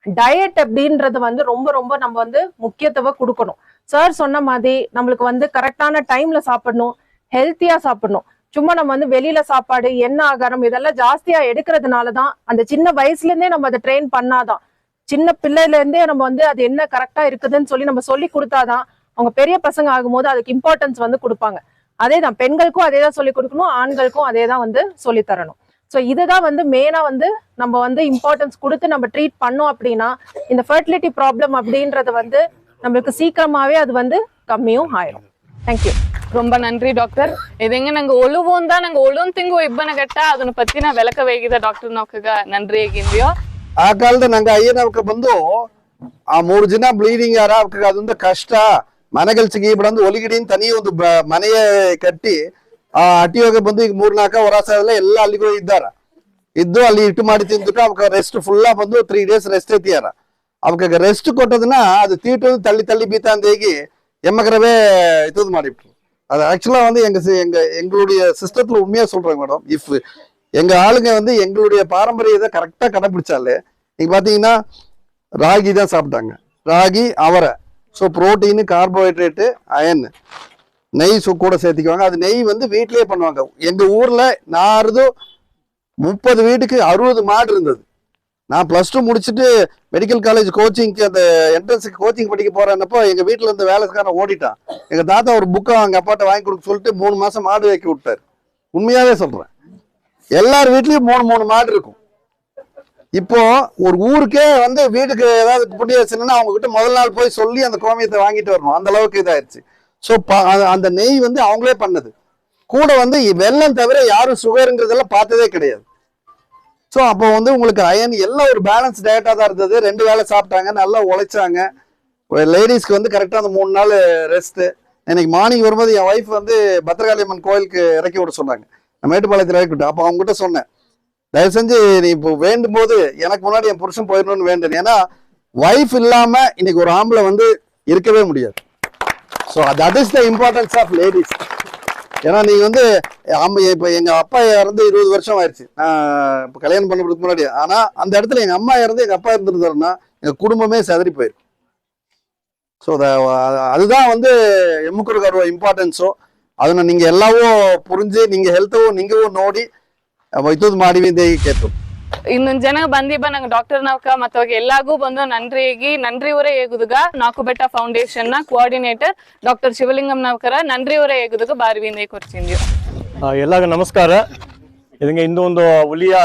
டயட் அப்படின்றது வந்து ரொம்ப ரொம்ப நம்ம வந்து முக்கியத்துவம் கொடுக்கணும். சார் சொன்ன மாதிரி நம்மளுக்கு வந்து கரெக்டான டைம்ல சாப்பிடணும், ஹெல்த்தியா சாப்பிடணும். சும்மா நம்ம வந்து வெளியில சாப்பாடு எண்ணெய் ஆகாரம் இதெல்லாம் ஜாஸ்தியா எடுக்கிறதுனாலதான் அந்த சின்ன வயசுல இருந்தே நம்ம அதை ட்ரெயின் பண்ணாதான், சின்ன பிள்ளைல இருந்தே நம்ம வந்து அது என்ன கரெக்டா இருக்குதுன்னு சொல்லி நம்ம சொல்லி கொடுத்தாதான் அவங்க பெரிய பசங்க ஆகும்போது அதுக்கு இம்பார்ட்டன்ஸ் வந்து கொடுப்பாங்க. அதேதான் பெண்களுக்கும் அதே தான் சொல்லி கொடுக்கணும், ஆண்களுக்கும் அதே தான் வந்து சொல்லி தரணும். ஸோ இதுதான் வந்து மெயினா வந்து நம்ம வந்து இம்பார்ட்டன்ஸ் கொடுத்து நம்ம ட்ரீட் பண்ணோம் அப்படின்னா இந்த ஃபர்டிலிட்டி ப்ராப்ளம் அப்படின்றது வந்து நம்மளுக்கு சீக்கிரமாவே அது வந்து கம்மியும் ஆயிரும். தேங்க்யூ. ரொம்ப நன்றಿ ಡಾಕ್ಟರ್. ಇದಂಗೆ ನಂಗೆ ಒಲವು ಅಂದ ನಂಗೆ ಒಲೊಂದು ತಿಂಗು ಇಬ್ಬನ ಗಟ್ಟ ಅದನ್ನ ಪತ್ತಿನ ಬೆಳಕ ವೇಗಿದ ಡಾಕ್ಟರ್ ನೌಕಗ ನನ್ರಿ ಹೇಗಿಂದ್ಯೋ ಆ ಕಾಲದ ನಂಗೆ ಅಯ್ಯನ ಅವಕ್ಕೆ ಬಂದು ಆ 3 ದಿನ ಬ್ಲೀಡಿಂಗ್ ಯಾರ ಅವಕ್ಕೆ ಅದೊಂದು ಕಷ್ಟ ಮನೆಗೆಲ್ಸಿಗೆ ಬಿಡಂದು ಒಲಿಗಿಡಿನ ತನಿ ಒಂದು ಮನೆಯ ಕಟ್ಟಿ ಆ ಅಟಿಯೋಗ ಬಂದು ಈಗ 3-4 ವರ್ಷ ಎಲ್ಲ ಅಲ್ಲಿಗೂ ಇದ್ದಾರ ಇದ್ದು ಅಲ್ಲಿ ಇಟ್ಟು ಮಾಡಿ ತಿಂದ್ಬಿಟ್ಟು ಅವಕ್ಕೆ ರೆಸ್ಟ್ ಫುಲ್ಲಾ ಬಂದು 3 days ரெஸ்ட் ஏத்தியார. அவக்கு ரெஸ்ட் கொட்டதுன்னா அது தீட்டு தள்ளி பீத்தாந்தேகி எம்மக்கரவே இது மாறிவிட்டு. அது ஆக்சுவலா வந்து எங்களுடைய சிஸ்டத்துல உண்மையா சொல்றாங்க மேடம், இஃப் எங்க ஆளுங்க வந்து எங்களுடைய பாரம்பரியத்தை கரெக்டா கடைபிடிச்சாலே நீங்க பாத்தீங்கன்னா ராகி தான் சாப்பிட்டாங்க, ராகி அவரை. ஸோ புரோட்டீனு கார்போஹைட்ரேட்டு அயன் நெய் கூட சேர்த்திக்குவாங்க. அது நெய் வந்து வீட்லயே பண்ணுவாங்க. எங்க ஊர்ல நான் 30 வீட்டுக்கு 60 மாடு இருந்தது. நான் +2 முடிச்சுட்டு மெடிக்கல் காலேஜ் கோச்சிங்க்கு அந்த என்ட்ரன்ஸுக்கு கோச்சிங் படிக்க போறேன்னப்போ எங்க வீட்டுல இருந்து வேலைக்காரன் ஓடிட்டான். எங்க தாத்தா ஒரு புக்கை அவங்க அப்பாட்ட வாங்கி கொடுக்க சொல்லிட்டு 3 மாசம் மாடு வைக்க விட்டாரு. உண்மையாவே சொல்றேன், எல்லார் வீட்லயும் 3 மாடு இருக்கும். இப்போ ஒரு ஊருக்கே வந்து வீட்டுக்கு ஏதாவது புண்ணிய வச்சுன்னா அவங்க கிட்ட முதல் நாள் போய் சொல்லி அந்த கோமியத்தை வாங்கிட்டு வரணும், அந்த அளவுக்கு இதாயிருச்சு. ஸோ அந்த நெய் வந்து அவங்களே பண்ணது. கூட வந்து வெல்லம் தவிர யாரும் சுகருங்கிறதெல்லாம் பார்த்ததே கிடையாது. ஸோ அப்போ வந்து உங்களுக்கு அயன் எல்லாம் ஒரு பேலன்ஸ் டயட்டா தான் இருந்தது. 2 வேளை சாப்பிட்டாங்க, நல்லா உழைச்சாங்க. லேடிஸ்க்கு வந்து கரெக்டாக அந்த 3 நாள் ரெஸ்ட். எனக்கு மார்னிங் வரும்போது என் ஒய்ஃப் வந்து பத்ரகாளி அம்மன் கோயிலுக்கு இறக்கி விட சொன்னாங்க, நான் மேட்டுப்பாளையத்தில் இறக்கி விட்டேன். அப்போ அவங்க கிட்ட சொன்னேன், தயவு செஞ்சு நீ இப்போ வேண்டும் போது எனக்கு முன்னாடி என் புருஷன் போயிடணும்னு வேண்டேன். ஏன்னா ஒய்ஃப் இல்லாம இன்னைக்கு ஒரு ஆம்பளை வந்து இருக்கவே முடியாது. So that is the importance of ladies. ஏன்னா நீங்க வந்து இப்போ எங்க அப்பா இறந்து 20 வருஷம் ஆயிடுச்சு, நான் இப்போ கல்யாணம் பண்ணதுக்கு முன்னாடி. ஆனா அந்த இடத்துல எங்க அம்மா இறந்து எங்க அப்பா இருந்திருந்தாருன்னா எங்க குடும்பமே செதறி போயிடும். ஸோ அதுதான் வந்து எம்முக்குறோட ಇಂಪಾರ್ಟೆನ್ಸು. ಅದನ್ನ ನಿಂಗೆ ಎಲ್ಲವೂ ಪುರಿಂಜಿ ನಿಂಗೆ ಹೆಲ್ತವು ನಿಂಗೂ ನೋಡಿ ಇದು ಮಾಡಿವಿ ಅಂತ ಕೇಳ್ತು. ಇನ್ನೊಂದ್ ಜನ ಬಂದಿಬ್ಬ ನಂಗೆ ಡಾಕ್ಟರ್ ನವಕ ಮತ್ತವಾಗ ಎಲ್ಲಾಗೂ ಬಂದು ನನ್ರಿ ಊರೇ ಹೇಗುದುಗ ನಾಕುಬೆಟ್ಟ ಫೌಂಡೇಶನ್ ನ ಕೋಆರ್ಡಿನೇಟರ್ ಡಾಕ್ಟರ್ ಶಿವಲಿಂಗಂ ನವಕರ ನನ್ರಿ ಊರೇ ಹೇಗುದುಗ ಬಾರಿವಿಂದ ಕೊರ್ಚಿಂದ್ಯು. ಎಲ್ಲರಿಗೂ ನಮಸ್ಕಾರ. ಇದಂಗೆ ಇಂದು ಒಂದು ಹುಲಿಯ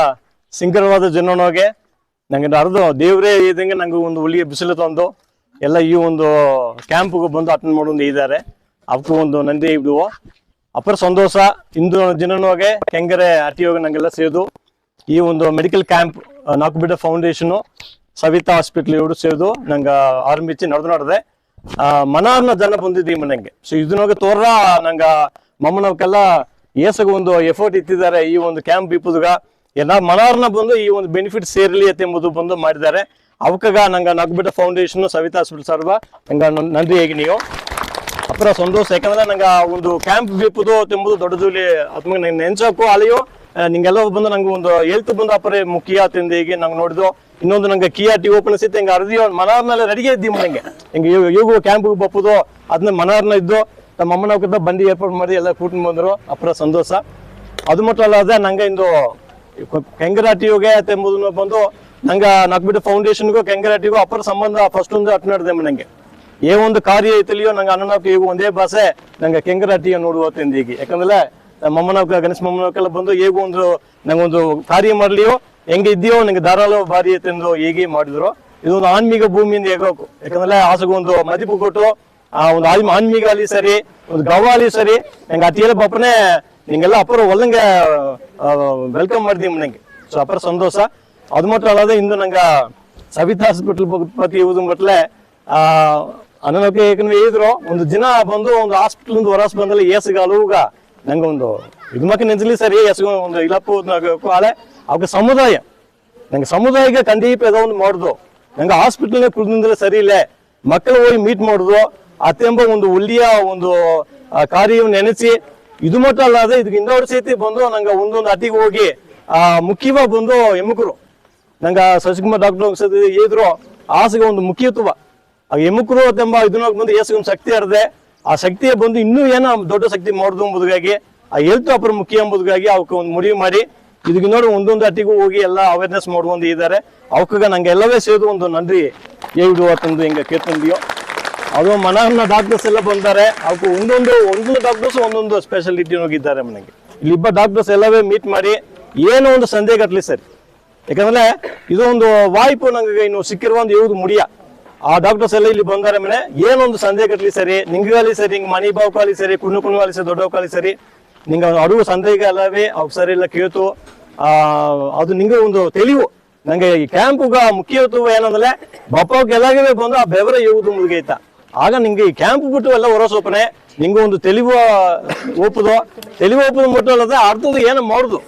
ಸಿಂಗರವಾದ ಜನನೋಗೆ ನಂಗೆ ಅರ್ಧ ದೇವರೇ ಇದಂಗೆ ನಂಗೆ ಒಂದು ಹುಲಿಯ ಬಿಸಿಲು ತಂದು ಎಲ್ಲ ಈ ಒಂದು ಕ್ಯಾಂಪ್ಗೆ ಬಂದು ಅಟೆಂಡ್ ಮಾಡೋದು ಇದ್ದಾರೆ. ಅವಕ್ಕೂ ಒಂದು ನಂದಿ ಇಡುವ ಅಪರ ಸಂತೋಷ. ಇಂದು ಜನನೋಗೆ ಕೆಂಗರೆ ಅಟಿಯೋಗ ನಂಗೆಲ್ಲ ಸೇರಿದು ಈ ಒಂದು medical camp Nakubetta foundation Savita hospital ಇವರು ಸೇರಿದು ನಂಗೆ ಆರಂಭಿಸಿ ನಡೆದೆ. ಮನಾರ್ನ ಜನ ಬಂದಿದ್ದೀವಿ ಮನೆಗೆ. ಸೊ ಇದನ್ನೋಗೆ ತೋರ ನಂಗೆ ಮಮ್ಮನವಕ್ಕೆಲ್ಲ ಏಸಗ ಒಂದು ಎಫರ್ಟ್ ಇತ್ತಿದ್ದಾರೆ ಈ ಒಂದು ಕ್ಯಾಂಪ್ ಇಪ್ಪುದುಗ ಎಲ್ಲ ಮನಾರ್ನ ಬಂದು ಈ ಒಂದು ಬೆನಿಫಿಟ್ ಸೇರ್ಲಿ ಎಂಬುದು ಬಂದು ಮಾಡಿದ್ದಾರೆ. ಅವಕಾಗ ನಂಗೆ ನಾಕುಬೆಟ್ಟ ಫೌಂಡೇಶನ್ ಸವಿತಾ ಹಾಸ್ಪಿಟಲ್ ಸರ್ವ ನಂಗೆ ನಂದಿ ಹೇಗೆ ನೀವು ಅಪರ ಸಂತೋಷ. ಯಾಕಂದ್ರೆ ನಂಗೆ ಒಂದು ಕ್ಯಾಂಪ್ ಬಿಪ್ಪುದು ಎಂಬುದು ದೊಡ್ಡದಲ್ಲಿ ಅಥವಾ ನಂಗೆ ನೆನ್ಸೋಕು ಅಲ್ಲಿಯೋ ನಿಂಗೆಲ್ಲ ಬಂದು ನಂಗೆ ಒಂದು ಹೆಲ್ತ್ ಬಂದು ಅಪರೇ ಮುಖ್ಯ ತಿಂದು ಹೀಗೆ ನಂಗೆ ನೋಡಿದು. ಇನ್ನೊಂದು ನಂಗೆ ಕಿಯಾಟಿ ಓಪನ್ ಸಿತ್ತೆ ಹಿಂಗೆ ಅರ್ದಿಯೋ ಮನಾರ್ನೆಲ್ಲ ರೆಡಿಗೆ ಇದ್ದೀವಿ ನಂಗೆ ಹಿಂಗೆ ಇವಾಗ ಕ್ಯಾಂಪ್ಗೆ ಬಪ್ಪುದು ಅದನ್ನ ಮನಾರ್ನ ಇದ್ದು ನಮ್ಮ ಅಮ್ಮನವ್ಕಿಂತ ಬಂದು ಏರ್ಪಾಡು ಮಾಡಿ ಎಲ್ಲ ಕೂಟ್ಕೊಂಡು ಬಂದರು ಅಪರ ಸಂತೋಷ. ಅದು ಮಟ್ಟ ಅಲ್ಲದೆ ನಂಗೆ ಇಂದು ಕೆಂಗರಾಟಿಯೋಗೆ ಎಂಬುದನ್ನು ಬಂದು ನಂಗೆ ನಾಕುಬೆಟ್ಟ ಫೌಂಡೇಶನ್ಗೂ ಕೆಂಗರಾಟಿಗೂ ಅಪರ ಸಂಬಂಧ ಫಸ್ಟ್ ಒಂದು ಅಟ್ ನಡೆದೆ ನಂಗೆ ಏ ಒಂದು ಕಾರ್ಯ ಐತಲಿಯೋ ನಂಗೆ ಅನ್ನನವ್ಕ ಈಗ ಒಂದೇ ಭಾಷೆ ನಂಗೆ ಕೆಂಗರಾಟಿಯ ನೋಡುವ ತಿಂದು ಈಗ. ಯಾಕಂದ್ರೆ ಮಮ್ಮನವ್ಕ ಗಣೇಶ ಮಮ್ಮನವ್ಕೆಲ್ಲ ಬಂದು ಹೇಗೂ ಒಂದು ನಂಗೊಂದು ಕಾರ್ಯ ಮಾಡ್ಲಿಯೋ ಹೆಂಗೆ ಇದೆಯೋ ನಂಗೆ ಧಾರಾಳ ಬಾರಿ ತಿಂದು ಹೀಗೆ ಮಾಡಿದ್ರು. ಇದೊಂದು ಆನ್ಮೀಗ ಭೂಮಿಯಿಂದ ಹೇಗೋಕು. ಯಾಕಂದ್ರೆ ಆಸೆಗೂ ಒಂದು ಮದಿಪು ಕೊಟ್ಟು ಒಂದು ಆನ್ಮೀಗ ಅಲ್ಲಿ ಸರಿ ಒಂದು ಗವ ಅಲ್ಲಿ ಸರಿ ನಂಗೆ ಅತಿಯೆಲ್ಲ ಬಪ್ಪನೆ ನಿಂಗೆಲ್ಲ ಅಪರ ಒಲ್ಲಂಗೆ ವೆಲ್ಕಮ್ ಮಾಡಿದೀವಿ ನಂಗೆ. ಸೊ ಅಪರ ಸಂತೋಷ. ಅದು ಮಾತ್ರ ಅಲ್ಲದೆ ಇಂದು ನಂಗೆ ಸವಿತಾ ಹಾಸ್ಪಿಟಲ್ ಪತಿ ಇವುದು ಮಟ್ಲೆ ಅನ್ನೋಕೆ ಯಾಕಂದ್ರೆ ಇದ್ರು ಒಂದು ದಿನ ಬಂದು ಒಂದು ಹಾಸ್ಪಿಟಲ್ ಹೊರಸ್ ಬಂದಲ್ಲಿ ಏಸುಗಾಲುಗ ನಂಗೆ ಒಂದು ಇದು ಮಕ್ಕ ನೆನ್ಸಲಿ ಸರಿ ಎಸ್ಗ ಒಂದು ಇಲಪ್ಪು ಆಳೆ ಅವಕ್ಕೆ ಸಮುದಾಯ ನಂಗೆ ಸಮುದಾಯಕ್ಕೆ ಖಂಡಿತ ಏನೋ ಒಂದು ಮಾಡುದು. ನಂಗೆ ಹಾಸ್ಪಿಟಲ್ ಕುಡಿದ್ರೆ ಸರಿ ಇಲ್ಲ ಮಕ್ಕಳು ಹೋಗಿ ಮೀಟ್ ಮಾಡುದು ಅತ್ಯಂಬ ಒಂದು ಒಳ್ಳೆಯ ಒಂದು ಕಾರ್ಯವನ್ನು ನೆನೆಸಿ ಇದು ಮಟ್ಟ ಅಲ್ಲದೆ ಇದಕ್ಕೆ ಇನ್ನೊಂದು ಸೈತಿ ಬಂದು ನಂಗೆ ಒಂದೊಂದು ಅಟಿಗೆ ಹೋಗಿ ಮುಖ್ಯವಾಗಿ ಬಂದು ಎಮ್ಮಕರು ನಂಗೆ ಶಶಿಕುಮಾರ್ ಡಾಕ್ಟರ್ ಇದ್ರು ಆಸೆಗೆ ಒಂದು ಮುಖ್ಯತ್ವ ಆ ಎಮ್ಮಕರು ಎಂಬ ಇದನ್ನ ಬಂದು ಏಸಿಗೆ ಒಂದು ಶಕ್ತಿ ಇರದೆ ಆ ಶಕ್ತಿಯ ಬಂದು ಇನ್ನೂ ಏನೋ ದೊಡ್ಡ ಶಕ್ತಿ ಮಾಡುದು ಎಂಬುದಾಗಿ ಆ ಹೆಲ್ತ್ ಅಪರ ಮುಖ್ಯ ಎಂಬುದಾಗಿ ಅವಕ್ಕೆ ಒಂದು ಮುಡಿವು ಮಾಡಿ ಇದಕ್ಕೆ ನೋಡಿ ಒಂದೊಂದು ಅಟ್ಟಿಗೂ ಹೋಗಿ ಎಲ್ಲ ಅವೇರ್ನೆಸ್ ಮಾಡುವಂದು ಇದ್ದಾರೆ. ಅವಕ್ಕಾಗ ನಂಗೆ ಎಲ್ಲವೇ ಸೇರಿದು ಒಂದು ನನ್ರಿ ಹೇಳು ಅಂತಂದು ಹಿಂಗೆ ಕೇಳ್ತಂದಿಯೋ ಅದು ಮನನ ಡಾಕ್ಟರ್ಸ್ ಎಲ್ಲ ಬಂದಾರೆ. ಅವಕ್ಕೆ ಒಂದೊಂದು ಡಾಕ್ಟರ್ಸ್ ಒಂದೊಂದು ಸ್ಪೆಷಾಲಿಟಿ ಹೋಗಿದ್ದಾರೆ ಮನೆಗೆ. ಇಲ್ಲಿ ಇಬ್ಬರು ಡಾಕ್ಟರ್ಸ್ ಎಲ್ಲವೇ ಮೀಟ್ ಮಾಡಿ ಏನೋ ಒಂದು ಸಂದೇಹ ಕಟ್ಲಿ ಸರಿ. ಯಾಕಂದ್ರೆ ಇದು ಒಂದು ವಾಯ್ಪು ನಂಗೆ ಇನ್ನು ಸಿಕ್ಕಿರುವ ಒಂದು ಯಾವ್ದು ಮುಡಿಯ ಆ ಡಾಕ್ಟರ್ಸ್ ಎಲ್ಲ ಇಲ್ಲಿ ಬಂದಾರೆ ಮನೆ ಏನೊಂದು ಸಂದೇಹ ಕಟ್ಲಿ ಸರಿ ನಿಂಗಾಲಿ ಸರಿ ಹಿಂಗೆ ಮನಿ ಬಾವುಕಾಲಿ ಸರಿ ಕುಣ್ಣು ಆಲಿ ಸರಿ ದೊಡ್ಡವಕಾಲಿ ಸರಿ ನಿಂಗೆ ಅಡುಗು ಸಂದೇಹ ಅಲ್ಲವೇ ಅವ್ರು ಸರಿ ಎಲ್ಲ ಕೇಳ್ತು ಅದು ನಿಂಗೆ ಒಂದು ತಿಳಿವು ನಂಗೆ ಈ ಕ್ಯಾಂಪ್ಗ ಮುಖ್ಯತ್ವ ಏನಂದ್ರೆ ಬಪ್ಪಕ್ಕೆ ಎಲ್ಲಾಗೇ ಬಂದು ಆ ಬೆವರ ಇರುವುದು ಮುಳುಗೈತ ಆಗ ನಿಂಗೆ ಈ ಕ್ಯಾಂಪ್ ಬಿಟ್ಟು ಎಲ್ಲ ಹೊರಸೋಪನೆ ನಿಂಗೆ ಒಂದು ತಿಳಿವು ಒಪ್ಪುದು ಮುಟ್ಟು ಅಲ್ಲದೆ ಅರ್ಥದ ಏನೋ ಮಾಡುದು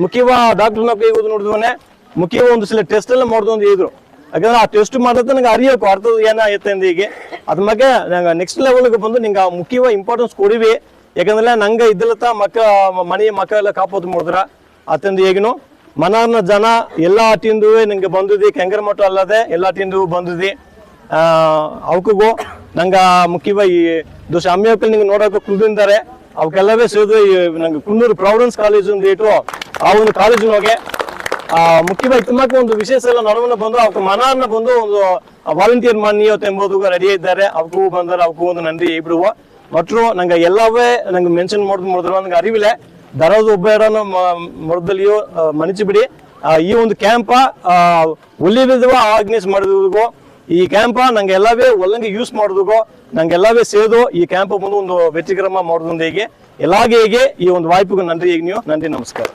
ಮುಖ್ಯವ ಡಾಕ್ಟರ್ನ ಕೈಗೋದು ನೋಡಿದ್ವನೆ ಮುಖ್ಯವ ಒಂದು ಸಲ ಟೆಸ್ಟ್ ಎಲ್ಲ ಮಾಡುದು ಅಂತ ಇದ್ರು. ಯಾಕಂದ್ರೆ ಆ ಟೆಸ್ಟ್ ಮಾಡಿದ್ರೆ ನಂಗೆ ಅರಿಯೋಕು ಅರ್ಥದ ಏನಾಗುತ್ತೆ ಅಂತ ಹೀಗೆ ಅದ್ರ ಬಗ್ಗೆ ನಂಗೆ ನೆಕ್ಸ್ಟ್ ಲೆವೆಲ್ಗೆ ಬಂದು ನಿಂಗೆ ಮುಖ್ಯವ ಇಂಪಾರ್ಟೆನ್ಸ್ ಕೊಡಿವಿ. ಯಾಕಂದ್ರೆ ನಂಗೆ ಇದ್ದಲತ್ತ ಮನೆಯ ಮಕ್ಕಳೆಲ್ಲ ಕಾಪಾದು ಮಾಡಿದ್ರ ಅತ್ತಂದು ಹೇಗನು ಮನಾರ್ನ ಜನ ಎಲ್ಲ ತಿಂದು ನಂಗೆ ಬಂದಿದ್ದಿ ಕೆಂಗರ ಮಠ ಅಲ್ಲದೆ ಎಲ್ಲ ತಿಂದು ಬಂದಿದ್ದಿ ಅವಕ್ಕೂ ನಂಗೆ ಮುಖ್ಯವ ಈ ದೋಷ ಅಮ್ಮಿಯಕ್ಕಲ್ಲಿ ನಿಂಗೆ ನೋಡೋಕೆ ಕುಲ್ದಿದ್ದಾರೆ ಅವಕ್ಕೆಲ್ಲವೇ ಸೇರಿದು ನಂಗೆ ಕುನ್ನೂರು ಪ್ರಾವಿಡೆನ್ಸ್ ಕಾಲೇಜ್ ಒಂದು ಇಟ್ಟು ಆ ಒಂದು ಕಾಲೇಜಿನೊಳಗೆ ಮುಖ್ಯವಾಗಿ ತುಂಬಾಕ ಒಂದು ವಿಶೇಷ ಎಲ್ಲ ನಡುವನ್ನ ಬಂದು ಅವಕ್ಕೆ ಮನಾರ್ನ ಬಂದು ಒಂದು ವಾಲಂಟಿಯರ್ ಮಾನ್ಯ ಎಂಬುದು ರೆಡಿ ಇದ್ದಾರೆ. ಅವಕ್ಕೂ ಬಂದಾರೆ ಅವಕ್ಕೂ ಒಂದು ನಂದಿ ಇಬ್ರು ಮಟ್ರು ನಂಗೆ ಎಲ್ಲವೇ ನಂಗೆ ಮೆನ್ಷನ್ ಮಾಡಿದ್ರು ನಂಗೆ ಅರಿವಿಲ್ಲ ದರದ ಒಬ್ಬ ಯಾರನ್ನ ಮೊದಲಿಯೋ ಮನಚಿ ಬಿಡಿ ಈ ಒಂದು ಕ್ಯಾಂಪ ಒಳ್ಳೆ ವಿಧವ ಆರ್ಗನೈಸ್ ಮಾಡಿದ್ರಿಗೂ ಈ ಕ್ಯಾಂಪ ನಂಗೆ ಎಲ್ಲವೇ ಒಲ್ಲಂಗೆ ಯೂಸ್ ಮಾಡಿದ್ರಿಗೂ ನಂಗೆ ಎಲ್ಲವೇ ಸೇದು ಈ ಕ್ಯಾಂಪ್ ಬಂದು ಒಂದು ವ್ಯಕ್ತಿಕ್ರಮ ಮಾಡೋದು ಹೇಗೆ ಎಲ್ಲಾಗೆ ಹೇಗೆ ಈ ಒಂದು ವಾಯ್ಪಿಗೂ ನನ್ರಿ ಈಗ ನೀವು ನನ್ರಿ ನಮಸ್ಕಾರ.